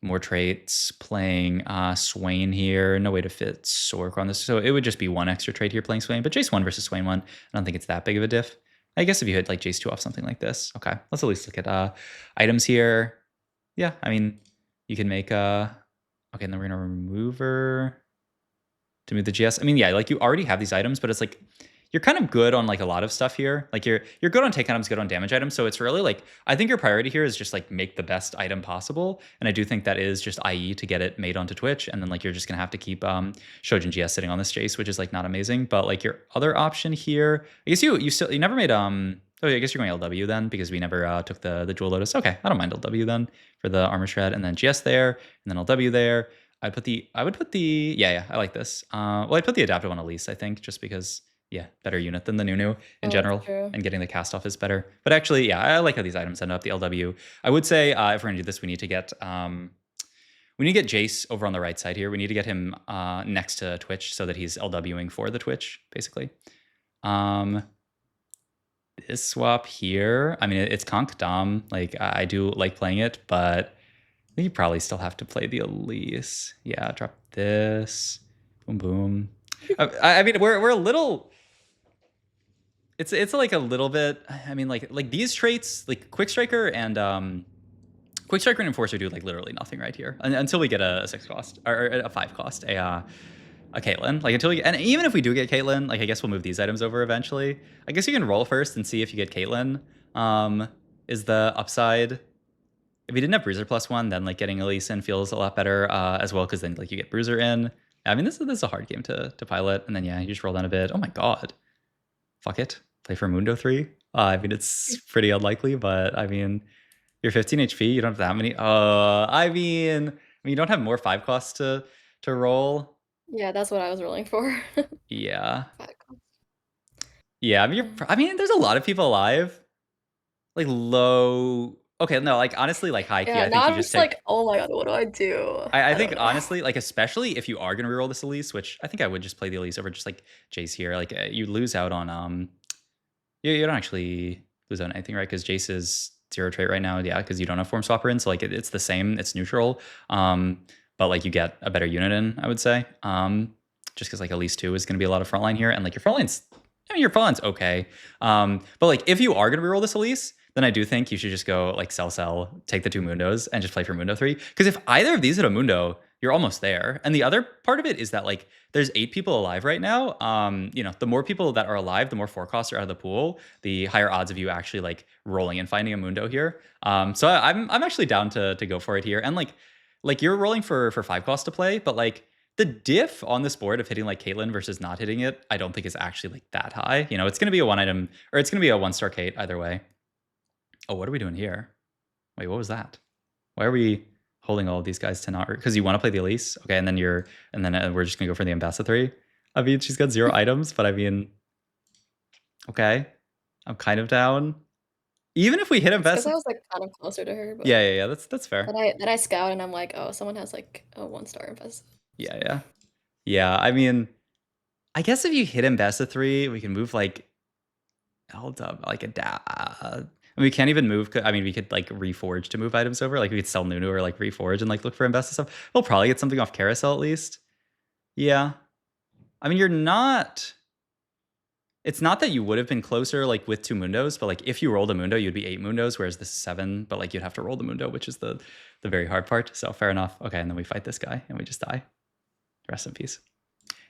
more traits. Playing Swain here, no way to fit Sork on this, so it would just be 1 extra trait here playing Swain. But Jace 1 versus Swain 1, I don't think it's that big of a diff. I guess if you hit like Jace 2 off something like this, okay. Let's at least look at items here. Yeah, I mean, you can make okay, and then we're gonna remove her to move the GS. I mean, yeah, like you already have these items, but it's like you're kind of good on like a lot of stuff here. Like you're good on take items, good on damage items. So it's really like I think your priority here is just like make the best item possible. And I do think that is just IE to get it made onto Twitch. And then like you're just gonna have to keep Shojin GS sitting on this Jace, which is like not amazing. But like your other option here, I guess you never made oh yeah, I guess you're going LW then because we never took the Jewel Lotus. Okay, I don't mind LW then for the armor shred, and then GS there, and then LW there. I would put the yeah, I like this. Well, I'd put the adaptive on Elise, I think, just because yeah, better unit than the Nunu in oh, that's general, true. and getting the cast off is better. But actually, yeah, I like how these items end up. The LW. I would say if we're gonna do this, we need to get Jace over on the right side here. We need to get him next to Twitch so that he's LWing for the Twitch, basically. This swap here, I mean, it's Conk Dom. Like, I do like playing it, but you probably still have to play the Elise. Yeah, drop this. Boom, boom. I mean, we're a little. It's like a little bit. I mean, like these traits, like Quick Striker and Enforcer do like literally nothing right here until we get a 6 cost or a 5 cost. A Caitlyn. Like until we get, and even if we do get Caitlyn, like I guess we'll move these items over eventually. I guess you can roll first and see if you get Caitlyn. Is the upside. If we didn't have Bruiser +1, then like getting Elise in feels a lot better as well because then like you get Bruiser in. I mean, this is a hard game to pilot, and then yeah, you just roll down a bit. Oh my god, fuck it, play for Mundo 3. I mean, it's pretty unlikely, but I mean, You're 15 HP. You don't have that many. You don't have more 5 costs to roll. Yeah, that's what I was rolling for. Yeah. Five cost. Yeah, Mm. there's a lot of people alive. Like low. Okay, no, like honestly, like high key, Yeah, I now think you I'm just just take. like, oh my god, what do I do? I I don't think know. honestly, like especially if you are gonna reroll this Elise, which I think I would just play the Elise over just like Jace here. Like you lose out on you don't actually lose out on anything, right? Because Jace is 0 trait right now, yeah, because you don't have Form Swapper in, so like it's the same, it's neutral. But like you get a better unit in, I would say. Just because like Elise 2 is gonna be a lot of frontline here, and like your frontline's okay. But like if you are gonna reroll this Elise, then I do think you should just go like sell, take the 2 Mundos and just play for Mundo 3. Because if either of these hit a Mundo, you're almost there. And the other part of it is that like there's 8 people alive right now. The more people that are alive, the more 4 costs are out of the pool, the higher odds of you actually like rolling and finding a Mundo here. So I'm actually down to go for it here. And like you're rolling for 5 costs to play, but like the diff on this board of hitting like Caitlyn versus not hitting it, I don't think is actually like that high. It's gonna be a 1 item, or it's gonna be a 1-star Kate either way. Oh, what are we doing here? Wait, what was that? Why are we holding all of these guys to not? Because you want to play the Elise, okay? And then we're just gonna go for the Ambassa 3. I mean, she's got 0 items, but I mean, okay, I'm kind of down. Even if we hit It's because I Ambassa, was like kind of closer to her, but yeah, that's fair. then I scout and I'm like, oh, someone has like a 1-star invest. Yeah. I mean, I guess if you hit Ambassa 3, we can move like held up like a da. We can't even move. I mean, we could like reforge to move items over. Like we could sell Nunu or like reforge and like look for Ambassa stuff. We'll probably get something off carousel at least. Yeah. I mean, it's not that you would have been closer like with 2 Mundos, but like if you rolled a Mundo, you'd be 8 Mundos, whereas this is 7, but like you'd have to roll the Mundo, which is the very hard part. So fair enough. Okay, and then we fight this guy and we just die. Rest in peace.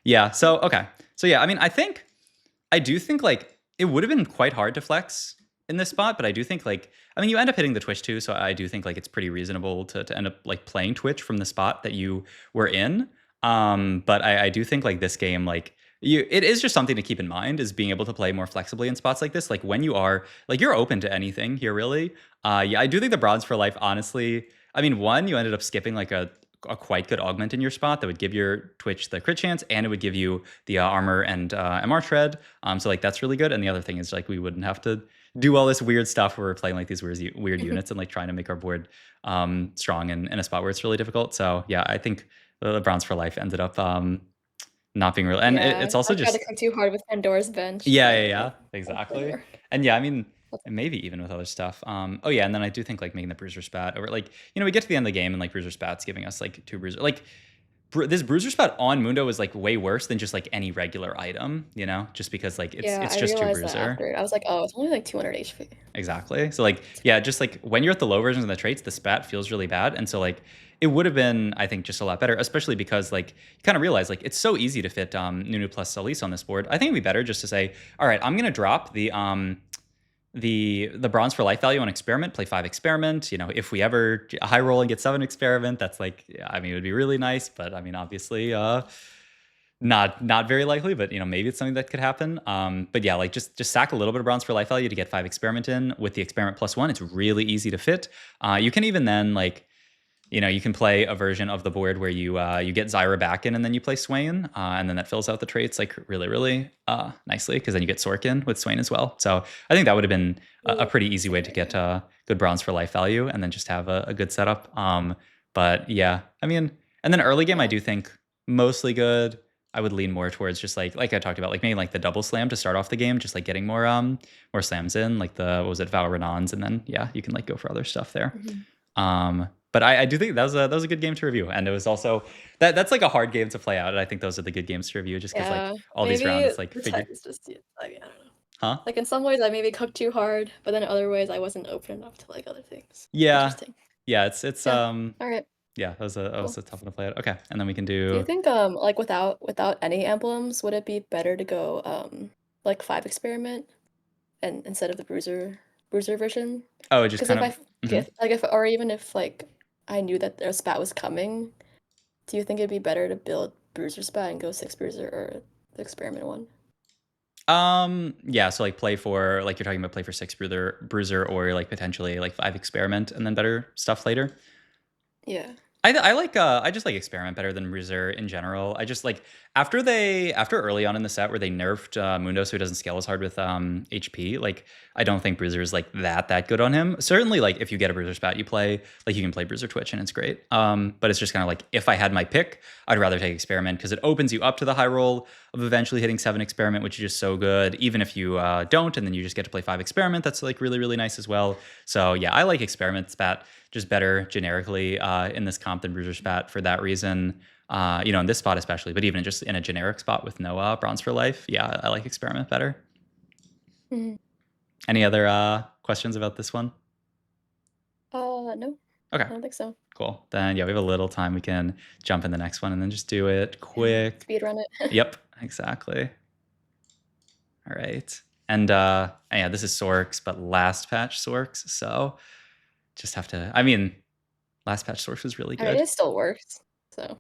Yeah, so okay. So yeah, I mean, I do think like it would have been quite hard to flex in this spot, but I do think like you end up hitting the Twitch too, so I do think like it's pretty reasonable to end up like playing Twitch from the spot that you were in. But I do think like this game like it is just something to keep in mind is being able to play more flexibly in spots like this. Like when you are like you're open to anything here really. Yeah, I do think the Bronze for Life honestly. I mean, one, you ended up skipping like a quite good augment in your spot that would give your Twitch the crit chance, and it would give you the armor and MR shred. So like that's really good. And the other thing is like we wouldn't have to do all this weird stuff where we're playing like these weird units and like trying to make our board strong in a spot where it's really difficult. So yeah, I think the Bronze for Life ended up not being real, and Yeah, it's also I tried to just cook too hard with Pandora's bench, yeah, but that didn't exactly. work. And yeah, I mean, maybe even with other stuff. Oh yeah, and then I do think like making the bruiser spat, or like we get to the end of the game and like bruiser spat's giving us like 2 bruiser. Like this bruiser spat on Mundo is like way worse than just like any regular item, just because like it's Yeah, it's I just 2 realized that bruiser. after. I was like, oh, it's only like 200 HP. Exactly. So like yeah, just like when you're at the low versions of the traits, the spat feels really bad, and so like it would have been I think just a lot better, especially because like you kind of realize like it's so easy to fit Nunu plus Elise on this board. I think it'd be better just to say, all right, I'm gonna drop the Bronze for Life value on experiment, play 5 experiment. If we ever a high roll and get 7 experiment, that's like it would be really nice, but I mean obviously not very likely, but maybe it's something that could happen. But yeah, like just sack a little bit of Bronze for Life value to get 5 experiment in. With the experiment +1, it's really easy to fit. You can even then like you can play a version of the board where you get Zyra back in and then you play Swain, and then that fills out the traits like really nicely, because then you get Sorkin with Swain as well. So I think that would have been a pretty easy way to get good Bronze for Life value and then just have a good setup. But yeah, I mean, and then early game I do think mostly good. I would lean more towards just like I talked about, like maybe like the double slam to start off the game, just like getting more slams in, like the what was it, Val Renons, and then yeah, you can like go for other stuff there. But I do think that was a good game to review, and it was also that's like a hard game to play out, and I think those are the good games to review, just because like Yeah, all these rounds, maybe it's like the figure, tech is just, yeah, I don't know. huh? Like in some ways, I maybe cooked too hard, but then in other ways, I wasn't open enough to like other things. Yeah, Interesting. yeah, it's Yeah. All right. yeah, that was Cool. a tough one to play out. Okay, and then we can Do you do think like without any emblems, would it be better to go like 5 experiment and instead of the bruiser version? oh, just Because kind if of I get like if or even if like I knew that a spat was coming, do you think it'd be better to build bruiser spat and go 6 bruiser or the experiment one? Yeah, so like play for like you're talking about play for six bruiser or like potentially like five experiment and then better stuff later. Yeah. I like I just like experiment better than Bruiser in general. I just like after early on in the set where they nerfed Mundo so he doesn't scale as hard with HP. Like I don't think Bruiser is like that good on him. Certainly like if you get a Bruiser spat you play, like you can play Bruiser Twitch and it's great. But it's just kind of like if I had my pick, I'd rather take experiment because it opens you up to the high roll of eventually hitting 7 experiment, which is just so good. Even if you don't, and then you just get to play 5 experiment, that's like really nice as well. So yeah, I like experiment spat just better generically in this comp than Bruiser Spat for that reason. In this spot especially, but even just in a generic spot with no Bronze for Life, yeah, I like Experiment better. Hmm. Any other questions about this one? No, Okay, I don't think so. cool. Then yeah, we have a little time. We can jump in the next one and then just do it Yeah, quick. speed run it. Yep, exactly. All right. And yeah, this is Sorks, but last patch Sorks. So just have to, I mean, last patch Sorks was really I mean, good. it still works. So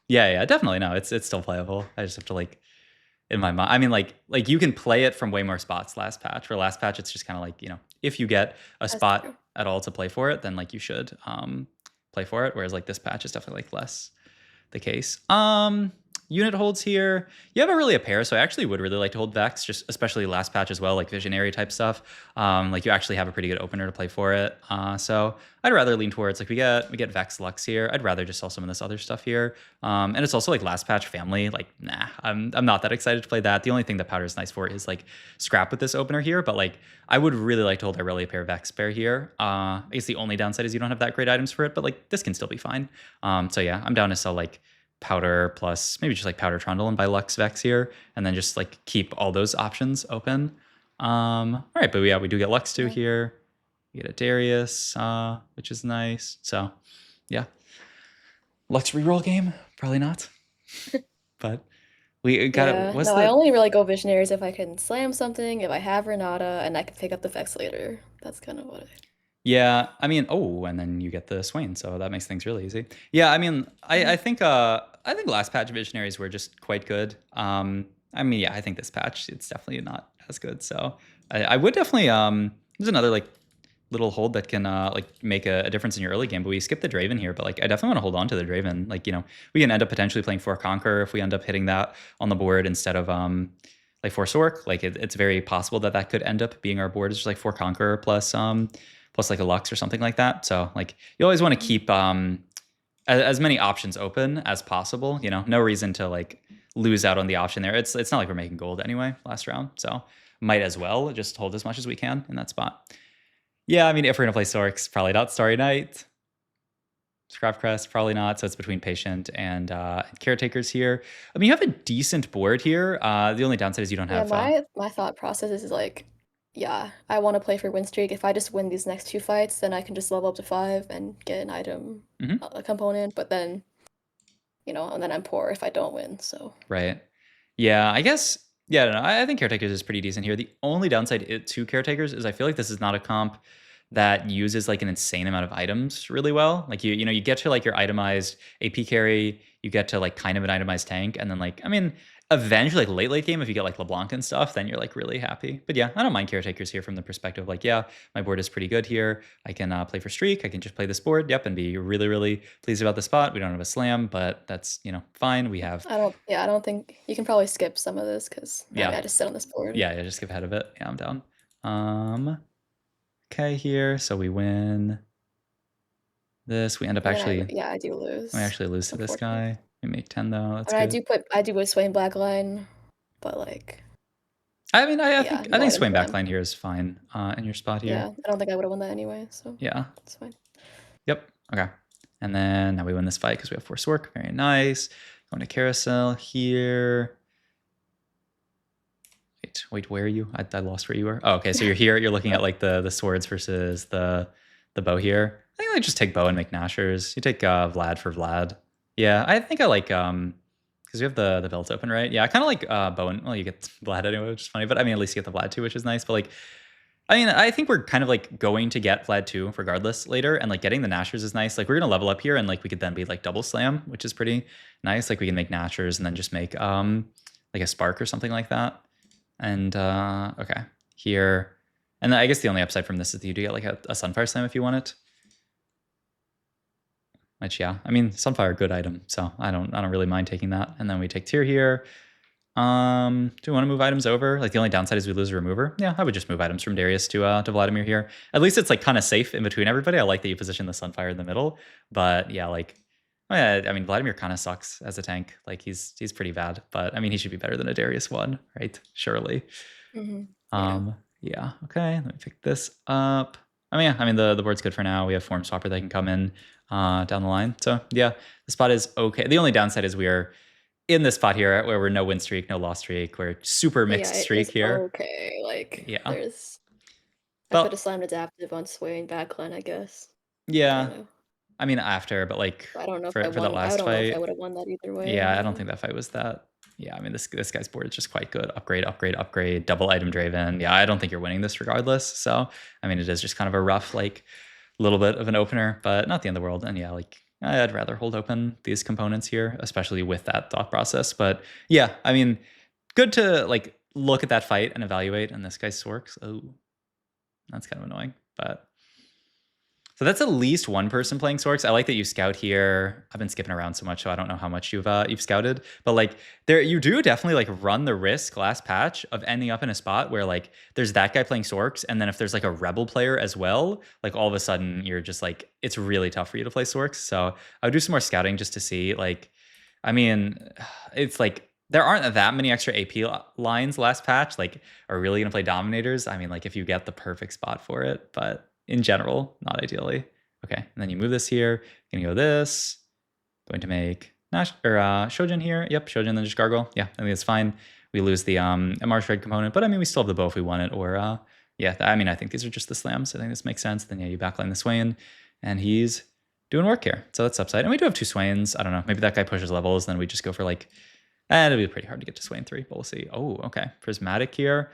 Yeah, definitely. No, it's still playable. I just have to like in my mind. I mean, like you can play it from way more spots last patch. For last patch, it's just kind of like if you get a that's true. spot at all to play for it, then like you should play for it. Whereas like this patch is definitely like less the case. Unit holds here. You haven't really a pair, so I actually would really like to hold Vex, just especially last patch as well, like visionary type stuff. Like you actually have a pretty good opener to play for it. So I'd rather lean towards like we get Vex Lux here. I'd rather just sell some of this other stuff here. And it's also like last patch family. Like nah, I'm not that excited to play that. The only thing that powder is nice for is like scrap with this opener here, but like I would really like to hold Irelia pair Vex pair here. I guess the only downside is you don't have that great items for it, but like this can still be fine. So yeah, I'm down to sell like powder plus maybe just like powder trundle and buy Lux Vex here, and then just like keep all those options open. All right, but yeah, we do get Lux 2 Yeah. here. We get a Darius, which is nice. So yeah, Lux reroll game, probably not, but we got it. Yeah. What's No, I the only really go visionaries if I can slam something, if I have Renata, and I can pick up the Vex later. That's kind of what I. Yeah, I mean, oh, and then you get the Swain, so that makes things really easy. Yeah, I mean, I Mhm. think last patch visionaries were just quite good. I mean, yeah, I think this patch it's definitely not as good. So I would definitely there's another like little hold that can like make a difference in your early game. But we skipped the Draven here, but like I definitely want to hold on to the Draven. Like we can end up potentially playing for Conquer if we end up hitting that on the board instead of like Force Orc. Like it's very possible that could end up being our board. It's just like for Conquer plus like a Lux or something like that. So like you always want to keep as many options open as possible. No reason to like lose out on the option there. It's not like we're making gold anyway last round, so might as well just hold as much as we can in that spot. Yeah, I mean if we're gonna play Sorks, probably not Starry Night. Scrapcrest, probably not. So it's between Patient and Caretakers here. I mean, you have a decent board here. The only downside is you don't Yeah, have. my thought process is like, yeah, I want to play for win streak. If I just win these next two fights, then I can just level up to 5 and get an item, Mhm. a component. But then, and then I'm poor if I don't win. So Right. Yeah, I guess. Yeah, I don't know. I think Caretakers is pretty decent here. The only downside to Caretakers is I feel like this is not a comp that uses like an insane amount of items really well. Like you get to like your itemized AP carry, you get to like kind of an itemized tank, and then like I mean, eventually like late game if you get like LeBlanc and stuff, then you're like really happy. But yeah, I don't mind Caretakers here from the perspective like yeah, my board is pretty good here. I can play for streak. I can just play this board, yep, and be really pleased about the spot. We don't have a slam, but that's fine. We have I don't think you can probably skip some of this because I mean yeah I just sit on this board. yeah just skip ahead of it. Yeah, I'm down. Okay here, so we win this. We end up And then actually I do we lose, actually lose to this unfortunately. guy. We make 10 though. That's I mean good. I do with Swain Blackline, but like I mean, I yeah, think I no think item swing slam. backline here is fine in your spot Yeah, here. I don't think I would have won that anyway, so Yeah. it's fine. Yep. Okay. And then now we win this fight because we have force work. Very nice. Going to carousel here. Wait, where are you? I lost where you were. Oh, okay. So you're here. You're looking at like the swords versus the bow here. I think I just take bow and make Nashers. You take Vlad for Vlad. Yeah, I think I like because we have the belt open, right? Yeah, I kind of like bow and well, you get Vlad anyway, which is funny. But I mean, at least you get the Vlad too, which is nice. But like, I mean, I think we're kind of like going to get Vlad 2 regardless later, and like getting the Nashers is nice. Like we're gonna level up here, and like we could then be like double slam, which is pretty nice. Like we can make Nashers and then just make like a spark or something like that, And okay, here. And then I guess the only upside from this is that you do get like a Sunfire Slam if you want it. Which yeah, I mean Sunfire, good item, so I don't really mind taking that. And then we take tier here. Do we want to move items over? Like the only downside is we lose a remover. Yeah, I would just move items from Darius to Vladimir here. At least it's like kind of safe in between everybody. I like that you position the Sunfire in the middle, but yeah, like yeah, I mean Vladimir kind of sucks as a tank. Like he's pretty bad, but I mean he should be better than a Darius one, right? Surely. Yeah. Yeah. Okay. Let me pick this up. I mean, yeah. I mean, the board's good for now. We have Form Swapper that can come in down the line. So yeah, the spot is okay. The only downside is we are in this spot here where we're no win streak, no loss streak. We're super Yeah, mixed it streak is here. okay. Like, Yeah. there's I could have But slammed adaptive on Sway and backline, I guess. I yeah, don't know. I mean after, but like I don't know if I for that won. I last don't know if I fight, would have won that either way. I yeah, don't I don't know. think that fight was that. Yeah, I mean this guy's board is just quite good. Upgrade, upgrade, upgrade, double item Draven. Yeah, I don't think you're winning this regardless. So I mean it is just kind of a rough like little bit of an opener, but not the end of the world. And yeah, like I'd rather hold open these components here, especially with that thought process. But yeah, I mean, good to like look at that fight and evaluate. And this guy Sorks. Oh, that's kind of annoying, but so that's at least one person playing Sorks. I like that you scout here. I've been skipping around so much, so I don't know how much you've scouted. But like there, you do definitely like run the risk last patch of ending up in a spot where like there's that guy playing Sorks, and then if there's like a rebel player as well, like all of a sudden you're just like it's really tough for you to play Sorks. So I would do some more scouting just to see. Like, I mean, it's like there aren't that many extra AP lines last patch. Like, are really gonna play Dominators? I mean, like if you get the perfect spot for it, but in general, not ideally. Okay, and then you move this here. You're gonna go this. Going to make Nash or Shojin here. Yep, Shojin, then just Gargoyle. Yeah, I think it's fine. We lose the MR Shred component, but I mean we still have the bow if we want it. Or yeah, I mean I think these are just the slams. I think this makes sense. Then yeah, you backline the Swain, and he's doing work here. So that's upside. And we do have two Swains. I don't know. Maybe that guy pushes levels, then we just go for like. It'll be pretty hard to get to Swain 3, but we'll see. Oh, okay. Prismatic here.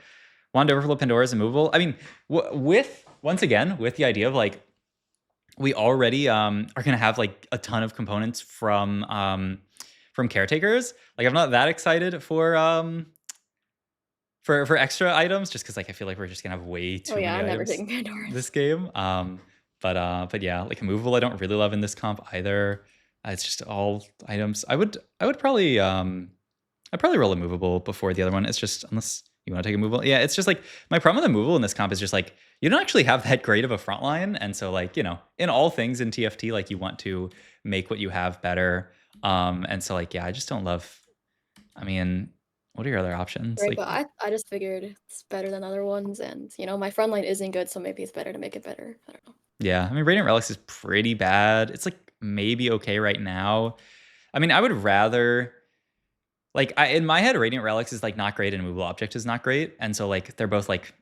Wand Overflow Pandora is immovable. I mean, with once again with the idea of like we already are gonna have like a ton of components from caretakers. Like I'm not that excited for extra items just because like I feel like we're just gonna have way Oh too yeah, many I'm never items taking Pandora's. this game. But yeah, like immovable I don't really love in this comp either. It's just all items. I would probably I'd probably roll a movable before the other one. It's just unless you want to take a movable. Yeah, it's just like my problem with the movable in this comp is just like you don't actually have that great of a front line. And so like, you know, in all things in TFT, like you want to make what you have better. And so like, yeah, I just don't love I mean, what are your other options? Right, Like but I just figured it's better than other ones, and you know my front line isn't good, so maybe it's better to make it better. I don't know. yeah, I mean Radiant Relics is pretty bad. It's like maybe okay right now. I mean, I would rather like in my head, Radiant Relics is like not great and Immovable Object is not great. And so like they're both like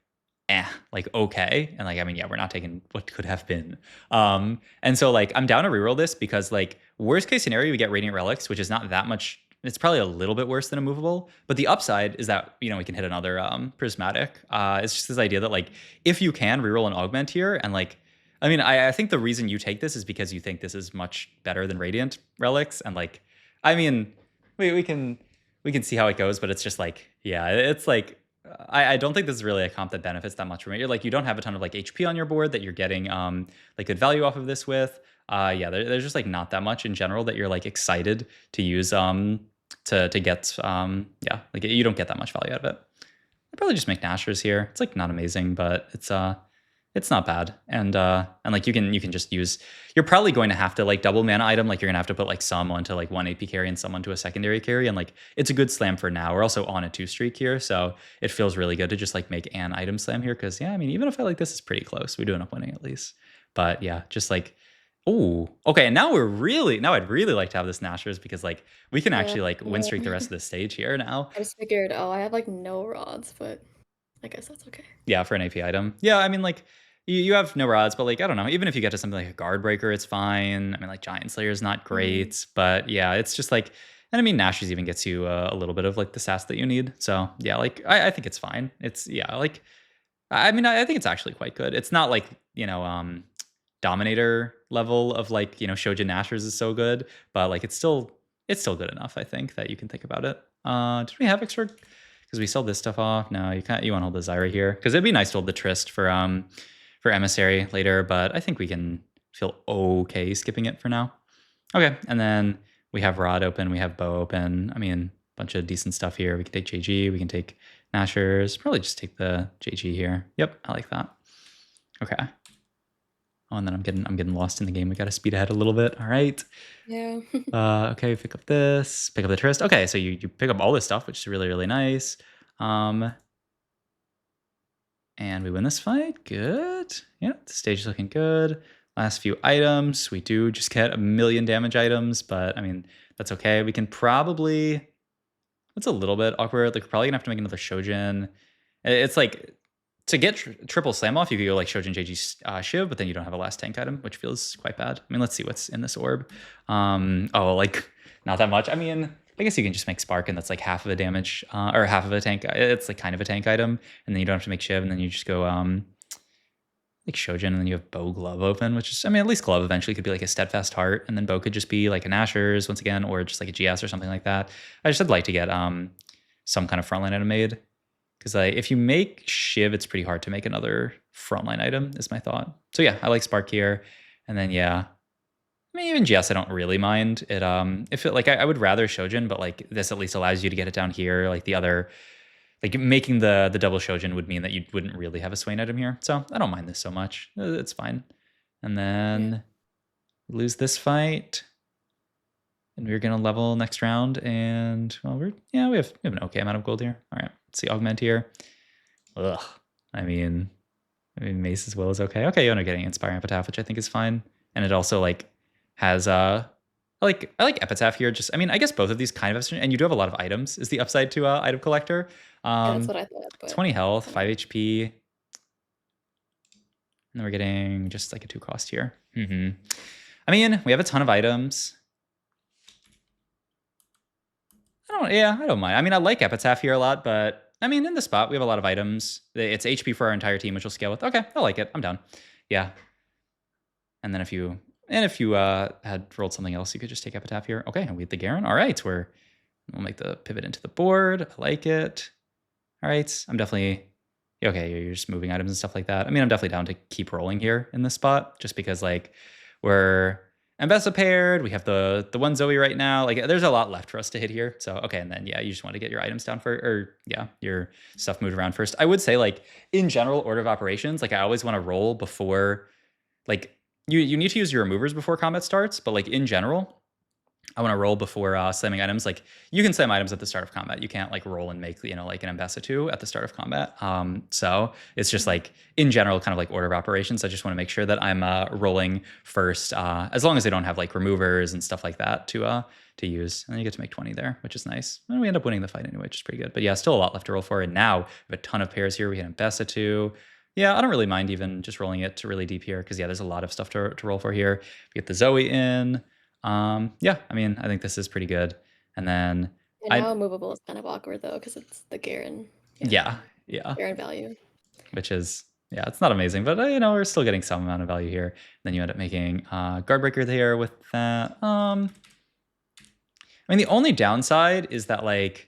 like okay. And like I mean, yeah, we're not taking what could have been. And so like I'm down to reroll this because like worst case scenario, we get Radiant Relics, which is not that much. It's probably a little bit worse than a movable, but the upside is that you know we can hit another prismatic. It's just this idea that like if you can reroll an augment here and like I mean I think the reason you take this is because you think this is much better than Radiant Relics and like I mean we can see how it goes, but it's just like, yeah, it's like I don't think this is really a comp that benefits that much from it. You're like you don't have a ton of like HP on your board that you're getting like good value off of this with. Yeah, there's just like not that much in general that you're like excited to use to get yeah, like you don't get that much value out of it. I'd probably just make Nashers here. It's like not amazing, but it's not bad. And like you can just use you're probably going to have to like double mana item, like you're gonna have to put like some onto like one AP carry and some onto a secondary carry. And like it's a good slam for now. We're also on a 2 streak here, so it feels really good to just like make an item slam here. Cause yeah, I mean, even if I like this is pretty close, we do end up winning at least. But yeah, just like oh, okay. And now I'd really like to have this Nashers because like we can Yeah, actually like win streak the yeah. rest of the stage here now. I just figured, oh, I have like no rods, but I guess that's okay. Yeah, for an AP item. Yeah, I mean, like, you have no rods, but like, I don't know. Even if you get to something like a guard breaker, it's fine. I mean, like, Giant Slayer is not Mm-hmm. great, but yeah, it's just like, and I mean, Nash's even gets you a little bit of like the sass that you need. So yeah, like, I think it's fine. It's, yeah, like, I mean, I think it's actually quite good. It's not like, you know, Dominator level of like, you know, Shojin Nashers is so good, but like, it's still good enough, I think, that you can think about it. Do we have extra because we sell this stuff off. No, you want to hold the Zyra here because it'd be nice to hold the Trist for emissary later, but I think we can feel okay skipping it for now. Okay, and then we have Rod open, we have Bow open. I mean, a bunch of decent stuff here. We can take JG, we can take Nashers. Probably just take the JG here. Yep, I like that. Okay. Oh, and then I'm getting lost in the game. We got to speed ahead a little bit. All right. Yeah. Okay, pick up this, pick up the Trist. Okay, so you pick up all this stuff, which is really, really nice. And we win this fight. Good. Yeah, the stage is looking good. Last few items. We do just get 1,000,000 damage items, but I mean, that's okay. We can probably... It's a little bit awkward. Like, we're probably gonna have to make another Shojin. It's like, to get triple slam off, you could go like Shojin JG Shiv, but then you don't have a last tank item, which feels quite bad. I mean, let's see what's in this orb. Oh, like, not that much. I mean, I guess you can just make Spark, and that's like half of a damage, or half of a tank. It's like kind of a tank item, and then you don't have to make Shiv, and then you just go like Shojin, and then you have Bow Glove open, which is, I mean, at least Glove eventually could be like a Steadfast Heart, and then Bow could just be like an Asher's once again, or just like a GS or something like that. I just would like to get some kind of frontline item made, because if you make Shiv, it's pretty hard to make another frontline item, is my thought. So yeah, I like Spark here, and then yeah, I mean, even GS, I don't really mind it. If it, like, I would rather Shojin, but like this at least allows you to get it down here. Like the other, like making the double Shojin would mean that you wouldn't really have a Swain item here. So I don't mind this so much. It's fine. And then lose this fight, and we're gonna level next round. And well, we have an okay amount of gold here. All right, let's see Augment here. Ugh. I mean Mace as well is okay. Okay, you end up getting Inspiring Epitaph, which I think is fine, and it also like has I like Epitaph here. Just, I mean, I guess both of these kind of have, and you do have a lot of items is the upside to item collector. Yeah, that's what I thought. But 20 health, 5 HP. And then we're getting just like a 2 cost here. I mean, we have a ton of items. I don't mind. I mean, I like Epitaph here a lot, but I mean, in the spot, we have a lot of items. It's HP for our entire team, which we'll scale with. Okay, I like it. I'm down. Yeah. And then if you had rolled something else, you could just take Epitaph here. Okay, and we hit the Garen. All right, we'll make the pivot into the board. I like it. All right, I'm definitely... Okay, you're just moving items and stuff like that. I mean, I'm definitely down to keep rolling here in this spot, just because like we're Ambessa paired. We have the one Zoe right now. Like, there's a lot left for us to hit here. So okay, and then yeah, you just want to get your items down your stuff moved around first. I would say, like, in general order of operations, like I always want to roll before, like, you need to use your removers before combat starts, but like in general, I want to roll before slamming items. Like, you can slam items at the start of combat. You can't like roll and make, like an Ambessa 2 at the start of combat. So it's just like in general, kind of like order of operations. I just want to make sure that I'm rolling first, as long as I don't have like removers and stuff like that to use. And then you get to make 20 there, which is nice. And we end up winning the fight anyway, which is pretty good. But yeah, still a lot left to roll for. And now we have a ton of pairs here. We had Ambessa 2. Yeah, I don't really mind even just rolling it to really deep here, because yeah, there's a lot of stuff to roll for here. We get the Zoe in. Yeah, I mean, I think this is pretty good. And then now movable is kind of awkward though, because it's the Garen. Yeah. Garen value. Which is, yeah, it's not amazing, but we're still getting some amount of value here. Then you end up making Guardbreaker there with that. I mean, the only downside is that like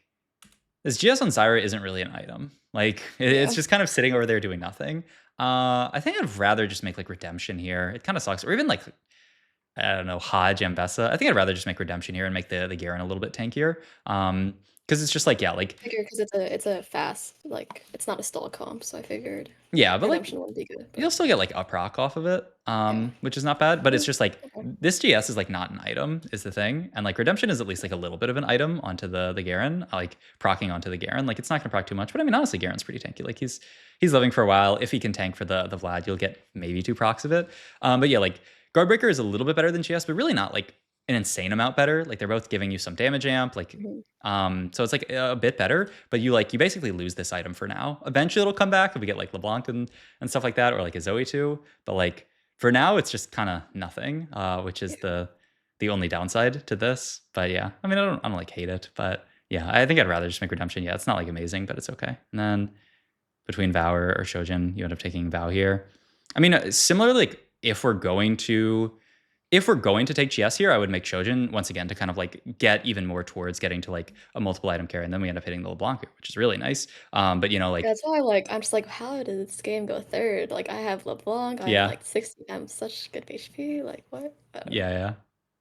this GS on Zyra isn't really an item. Like, it's just kind of sitting over there doing nothing. I think I'd rather just make like Redemption here. It kind of sucks. Or even like, I don't know, Hodge, Ambessa. I think I'd rather just make Redemption here and make the Garen a little bit tankier. Because it's just like, yeah, like... I figured because it's a fast, like, it's not a stall comp, so I figured... Yeah, but Redemption like, wouldn't be good, you'll still get like up rock off of it, which is not bad. But it's just like, this GS is like not an item, is the thing. And like Redemption is at least like a little bit of an item onto the Garen, like procking onto the Garen. Like, it's not gonna proc too much, but I mean, honestly, Garen's pretty tanky. Like, he's living for a while. If he can tank for the Vlad, you'll get maybe 2 procs of it. But yeah, like, Guardbreaker is a little bit better than GS, but really not like an insane amount better. Like, they're both giving you some damage amp, like, so it's like a bit better, but you basically lose this item for now. Eventually it'll come back if we get like LeBlanc and stuff like that, or like a Zoe too. But like, for now it's just kind of nothing, which is the only downside to this. But yeah, I mean, I don't like hate it, but yeah, I think I'd rather just make Redemption. Yeah, it's not like amazing, but it's okay. And then between Vow or Shojin, you end up taking Vow here. I mean, similarly, like, if we're going to if we're going to take GS here, I would make Shojin once again to kind of like get even more towards getting to like a multiple item carry, and then we end up hitting the LeBlanc, which is really nice. But you know, Yeah, like that's why I'm just like, how did this game go third? Like I have LeBlanc, I have yeah, like 60, I'm such good HP. Like what? I don't know. yeah.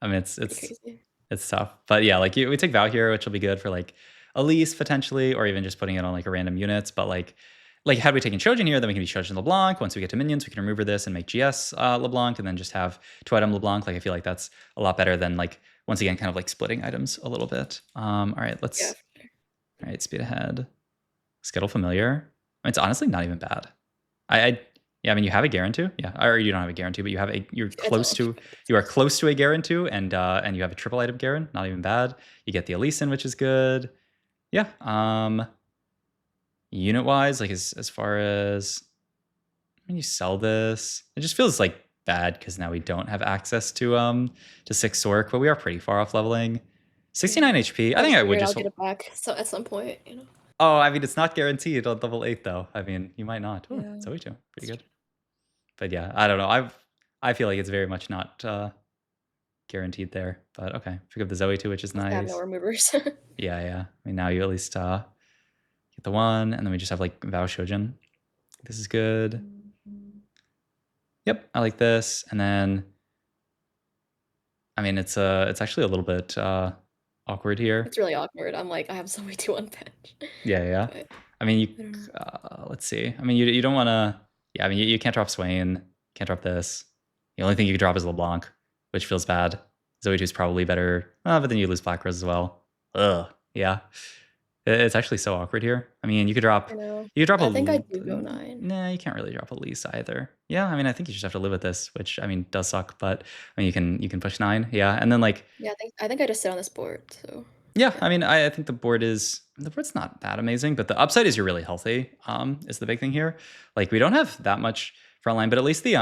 I mean, Pretty crazy. it's tough, but yeah, like we take Vow here, which will be good for like Elise potentially, or even just putting it on like a random units. But like had we taken Shojin here, then we can be Shojin LeBlanc. Once we get to minions, we can remove this and make GS LeBlanc, and then just have 2 item LeBlanc. Like I feel like that's a lot better than like once again kind of like splitting items a little bit. All right, Yeah. all right, speed ahead. Skittle familiar. I mean, it's honestly not even bad. I yeah, I mean you have a guarantee, yeah, or you don't have a guarantee, but I don't. you are close to a guarantee, and you have a triple item guarantee, not even bad. You get the Elise in, which is good. Yeah. Unit wise, like as far as when you sell this, it just feels like bad because now we don't have access to 6 Sork, but we are pretty far off leveling. 69 HP. I I think just I would figured I'll just. get it back so at some point, you know. Oh, I mean, it's not guaranteed on level 8 though. I mean, you might not. Oh, Yeah. Zoe too. Pretty It's good. But yeah, I don't know. I feel like it's very much not guaranteed there. But okay, pick up the Zoe too, which is just I have no nice. removers. Yeah. I mean, now you at least get the one, and then we just have like Vow Shojin. This is good. Yep, I like this. And then, I mean, it's actually a little bit awkward here. It's really awkward. I'm like, I have so many to on bench. Yeah. But I mean, you I don't know. let's see. I mean, you don't want to. Yeah, I mean, you can't drop Swain. Can't drop this. The only thing you can drop is LeBlanc, which feels bad. Zoe 2 is probably better, but then you lose Black Rose as well. Ugh. Yeah. It's actually so awkward here. I mean, I know. you could drop a. I think I do go 9. Nah, you can't really drop a Elise either. Yeah, I mean, I think you just have to live with this, which I mean does suck, but I mean you can push 9. Yeah, and then like Yeah, I think I just sit on this board, so yeah, yeah. I mean, I think the board's not that amazing, but the upside is you're really healthy. Is the big thing here. Like we don't have that much front line, but at least the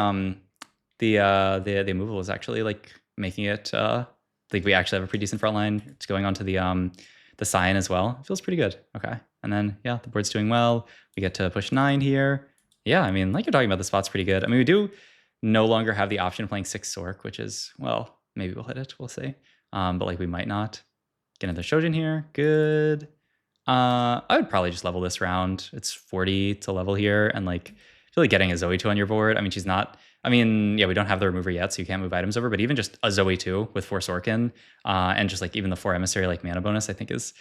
removal is actually like making it like we actually have a pretty decent front line. It's going on to the Cyan as well. It feels pretty good. Okay, and then yeah, the board's doing well. We get to push 9 here. Yeah, I mean, like you're talking about, the spot's pretty good. I mean, we do no longer have the option of playing 6 Sork, which is, well, maybe we'll hit it. We'll see. But like we might not. Get another Shojin here. Good. I would probably just level this round. It's 40 to level here, and like I feel like getting a Zoe 2 on your board. I mean, she's not. I mean, yeah, we don't have the remover yet, so you can't move items over. But even just a Zoe 2 with 4 Sorkin, and just like even the 4 emissary like mana bonus, I think is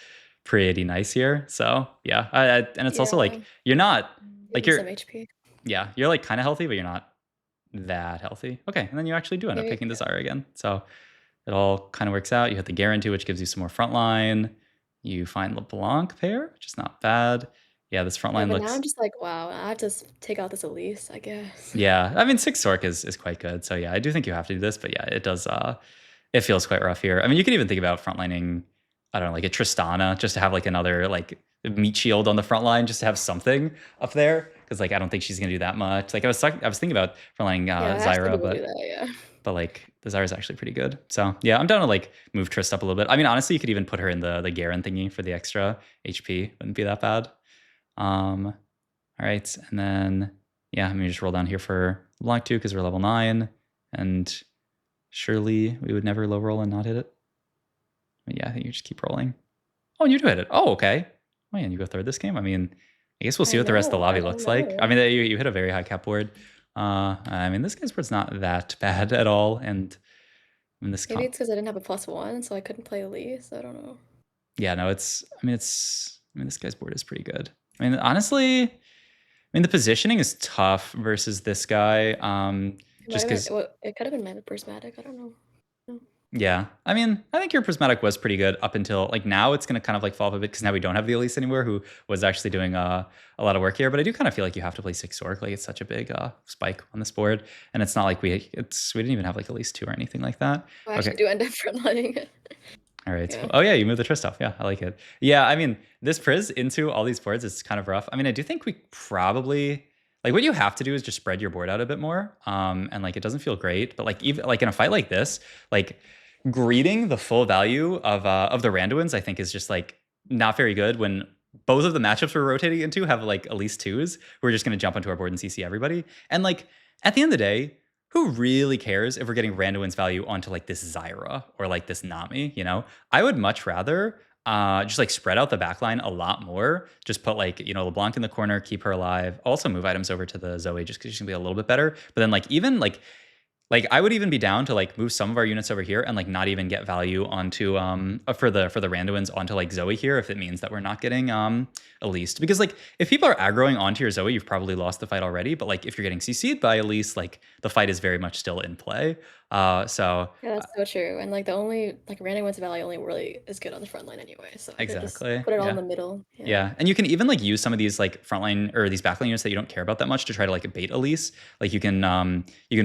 pretty nice here. So yeah, and it's also Yeah. like you're not Give like me some HP. yeah, you're like kind of healthy, but you're not that healthy. Okay, and then you actually do end up Maybe. picking Desire again. So it all kind of works out. You hit the guarantee, which gives you some more frontline. You find LeBlanc pair, which is not bad. Yeah, this Yeah, frontline but now looks. I'm just like, wow, I have to take out this Elise, I guess. Yeah, I mean 6 Sork is quite good. So yeah, I do think you have to do this, but yeah, it does. It feels quite rough here. I mean, you could even think about frontlining. I don't know, like a Tristana, just to have like another like meat shield on the front line, just to have something up there. Because like I don't think she's gonna do that much. Like I was thinking about frontlining Yeah, I have some Zyra, people do that, yeah. but like the Zyra is actually pretty good. So yeah, I'm down to like move Trist up a little bit. I mean, honestly, you could even put her in the Garen thingy for the extra HP. Wouldn't be that bad. All right, and then yeah, let me just roll down here for LeBlanc 2 because we're level 9, and surely we would never low roll and not hit it. But yeah, I think you just keep rolling. Oh, and you do hit it. Oh, okay. Oh, yeah, and you go third this game. I mean, I guess we'll see I what the rest of the know, I lobby don't looks like. I know. mean, you hit a very high cap board. I mean, this guy's board's not that bad at all, and I mean, Maybe it's because I didn't have a +1, so I couldn't play Elise. I don't know. yeah, no, I mean, this guy's board is pretty good. I mean, honestly, I mean, the positioning is tough versus this guy. It might Just have been because, well, it could have been mana prismatic. I don't know. No. yeah, I mean, I think your prismatic was pretty good up until like now. It's gonna kind of like fall off a bit because now we don't have the Elise anymore, who was actually doing a lot of work here. But I do kind of feel like you have to play 6 Sork. Like it's such a big spike on this board, and it's not like we didn't even have like Elise 2 or anything like that. I actually Okay. do end up frontlining it. All right. Yeah. Oh yeah, you moved the Trist off. Yeah, I like it. Yeah, I mean, this Priz into all these boards is kind of rough. I mean, I do think we probably like what you have to do is just spread your board out a bit more. And like it doesn't feel great, but like even like in a fight like this, like greeting the full value of the Randuins, I think is just like not very good when both of the matchups we're rotating into have like at least 2s who are just gonna jump onto our board and CC everybody. And like at the end of the day, who really cares if we're getting Randuin's value onto like this Zyra or like this Nami, you know? I would much rather just like spread out the backline a lot more. Just put like, you know, LeBlanc in the corner, keep her alive. Also move items over to the Zoe just because she's gonna be a little bit better. But then like even like I would even be down to like move some of our units over here and like not even get value onto for the Randuins onto like Zoe here if it means that we're not getting Elise. Because like if people are aggroing onto your Zoe, you've probably lost the fight already. But like if you're getting CC'd by Elise, like the fight is very much still in play. So Yeah, that's so true. And like the only like Random Wins Valley only really is good on the front line anyway, so I could just exactly. put it all in Yeah. the middle. Yeah. Yeah, and you can even like use some of these like frontline or these backline units that you don't care about that much to try to like bait Elise. Like you can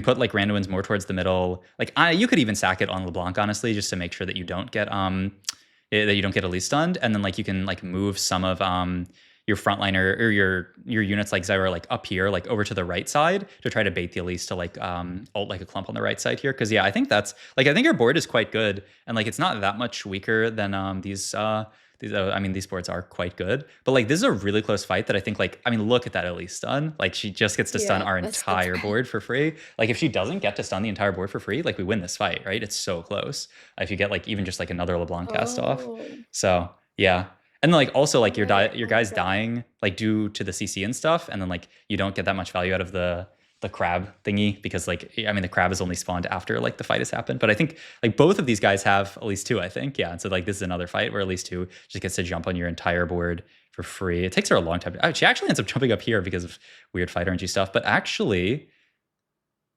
put like Randuin's more towards the middle. Like you could even sack it on LeBlanc honestly, just to make sure that you don't get that you don't get Elise stunned, and then like you can like move some of your frontliner or your units like Zyra like up here like over to the right side to try to bait the Elise to like ult like a clump on the right side here because yeah I think that's like I think your board is quite good and like it's not that much weaker than these, I mean, these boards are quite good, but like this is a really close fight that I think like I mean, look at that Elise stun. Like she just gets to stun Yeah, our that's so entire bad. board for free. Like if she doesn't get to stun the entire board for free, like we win this fight, right? It's so close. If you get like even just like another LeBlanc cast off, Oh, so yeah. And then like also like right. your Oh my guys God. dying like due to the CC and stuff, and then like you don't get that much value out of the crab thingy because like I mean the crab is only spawned after like the fight has happened. But I think like both of these guys have at least two, I think. Yeah. And so like this is another fight where at least two just gets to jump on your entire board for free. It takes her a long time. She actually ends up jumping up here because of weird fight RNG stuff. But actually,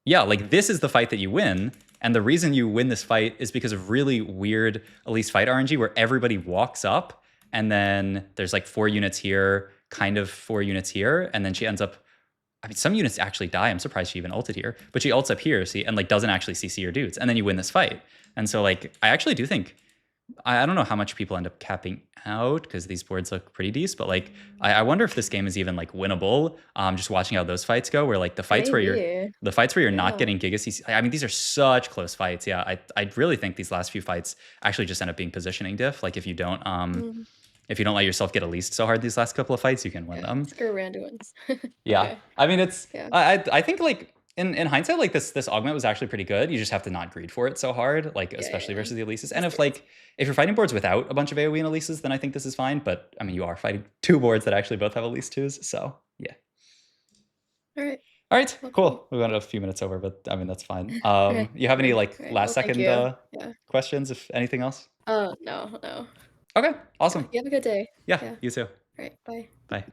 yeah, like this is the fight that you win. And the reason you win this fight is because of really weird Elise fight RNG where everybody walks up and then there's like 4 units here, kind of 4 units here, and then she ends up. I mean, some units actually die. I'm surprised she even ulted here, but she ults up here, see, and like doesn't actually CC your dudes, and then you win this fight. And so like I actually do think I don't know how much people end up capping out because these boards look pretty decent, but like I wonder if this game is even like winnable. Just watching how those fights go, where like Maybe. the fights where you're not Yeah. getting Giga CC. I mean, these are such close fights. Yeah, I really think these last few fights actually just end up being positioning diff. Like Mm, if you don't let yourself get Elise so hard these last couple of fights, you can win yeah. them. Screw Random Wins. Yeah, Okay. I mean it's Yeah. I think like in hindsight like this augment was actually pretty good. You just have to not greed for it so hard, like Yeah. especially Yeah. versus the Elises. And That's if true. like if you're fighting boards without a bunch of AoE and Elises, then I think this is fine. But I mean you are fighting two boards that actually both have Elise twos, so yeah. All right. All right, Well, cool. cool. We went a few minutes over, but I mean that's fine. Okay. You have any Sure. like All right. last Well, thank second you. Yeah. questions, if anything else? Oh, no, no. Okay, Yeah. awesome. You have a good day. Yeah, Yeah. you too. All right. Bye. Bye.